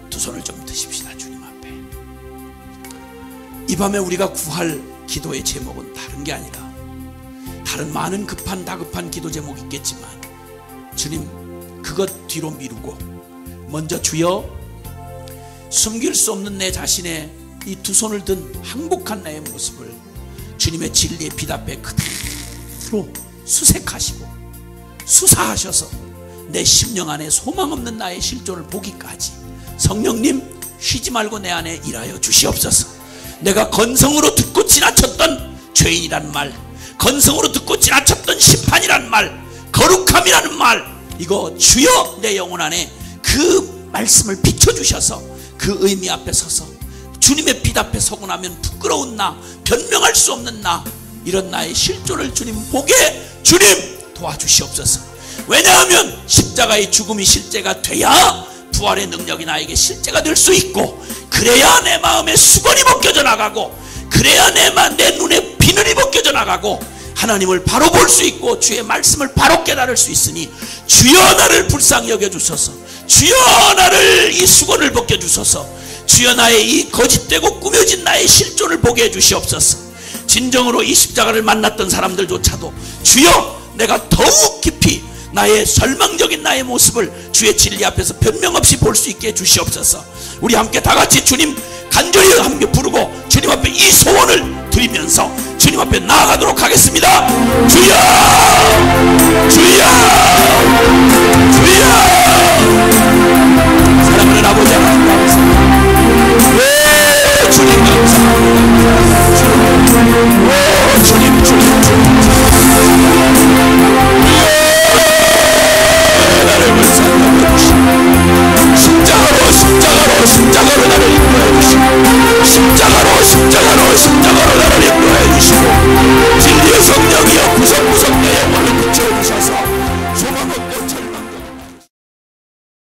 [SPEAKER 1] 두 손을 좀 드십시다. 주님 앞에. 이 밤에 우리가 구할 기도의 제목은 다른 게 아니라, 다른 많은 급한 다급한 기도 제목이 있겠지만 주님 그것 뒤로 미루고 먼저 주여, 숨길 수 없는 내 자신의 이 두 손을 든 항복한 나의 모습을 주님의 진리의 빛 앞에 그대로 수색하시고 수사하셔서 내 심령 안에 소망 없는 나의 실존을 보기까지 성령님 쉬지 말고 내 안에 일하여 주시옵소서. 내가 건성으로 듣고 지나쳤던 죄인이란 말, 건성으로 듣고 지나쳤던 심판이란 말, 거룩함이라는 말, 이거 주여 내 영혼 안에 그 말씀을 비춰주셔서 그 의미 앞에 서서 주님의 빛 앞에 서고 나면 부끄러운 나, 변명할 수 없는 나, 이런 나의 실존을 주님 보게 주님 도와주시옵소서. 왜냐하면 십자가의 죽음이 실제가 돼야 부활의 능력이 나에게 실제가 될 수 있고, 그래야 내 마음에 수건이 벗겨져 나가고, 그래야 내 눈에 비늘이 벗겨져 나가고 하나님을 바로 볼 수 있고 주의 말씀을 바로 깨달을 수 있으니 주여 나를 불쌍히 여겨주소서. 주여 나를 이 수건을 벗겨주소서. 주여 나의 이 거짓되고 꾸며진 나의 실존을 보게 해주시옵소서. 진정으로 이 십자가를 만났던 사람들조차도 주여 내가 더욱 깊이 나의 절망적인 나의 모습을 주의 진리 앞에서 변명 없이 볼 수 있게 해주시옵소서. 우리 함께 다같이 주님 간절히 함께 부르고 주님 앞에 이 소원을 드리면서 주님 앞에 나아가도록 하겠습니다. 주여 주여 주여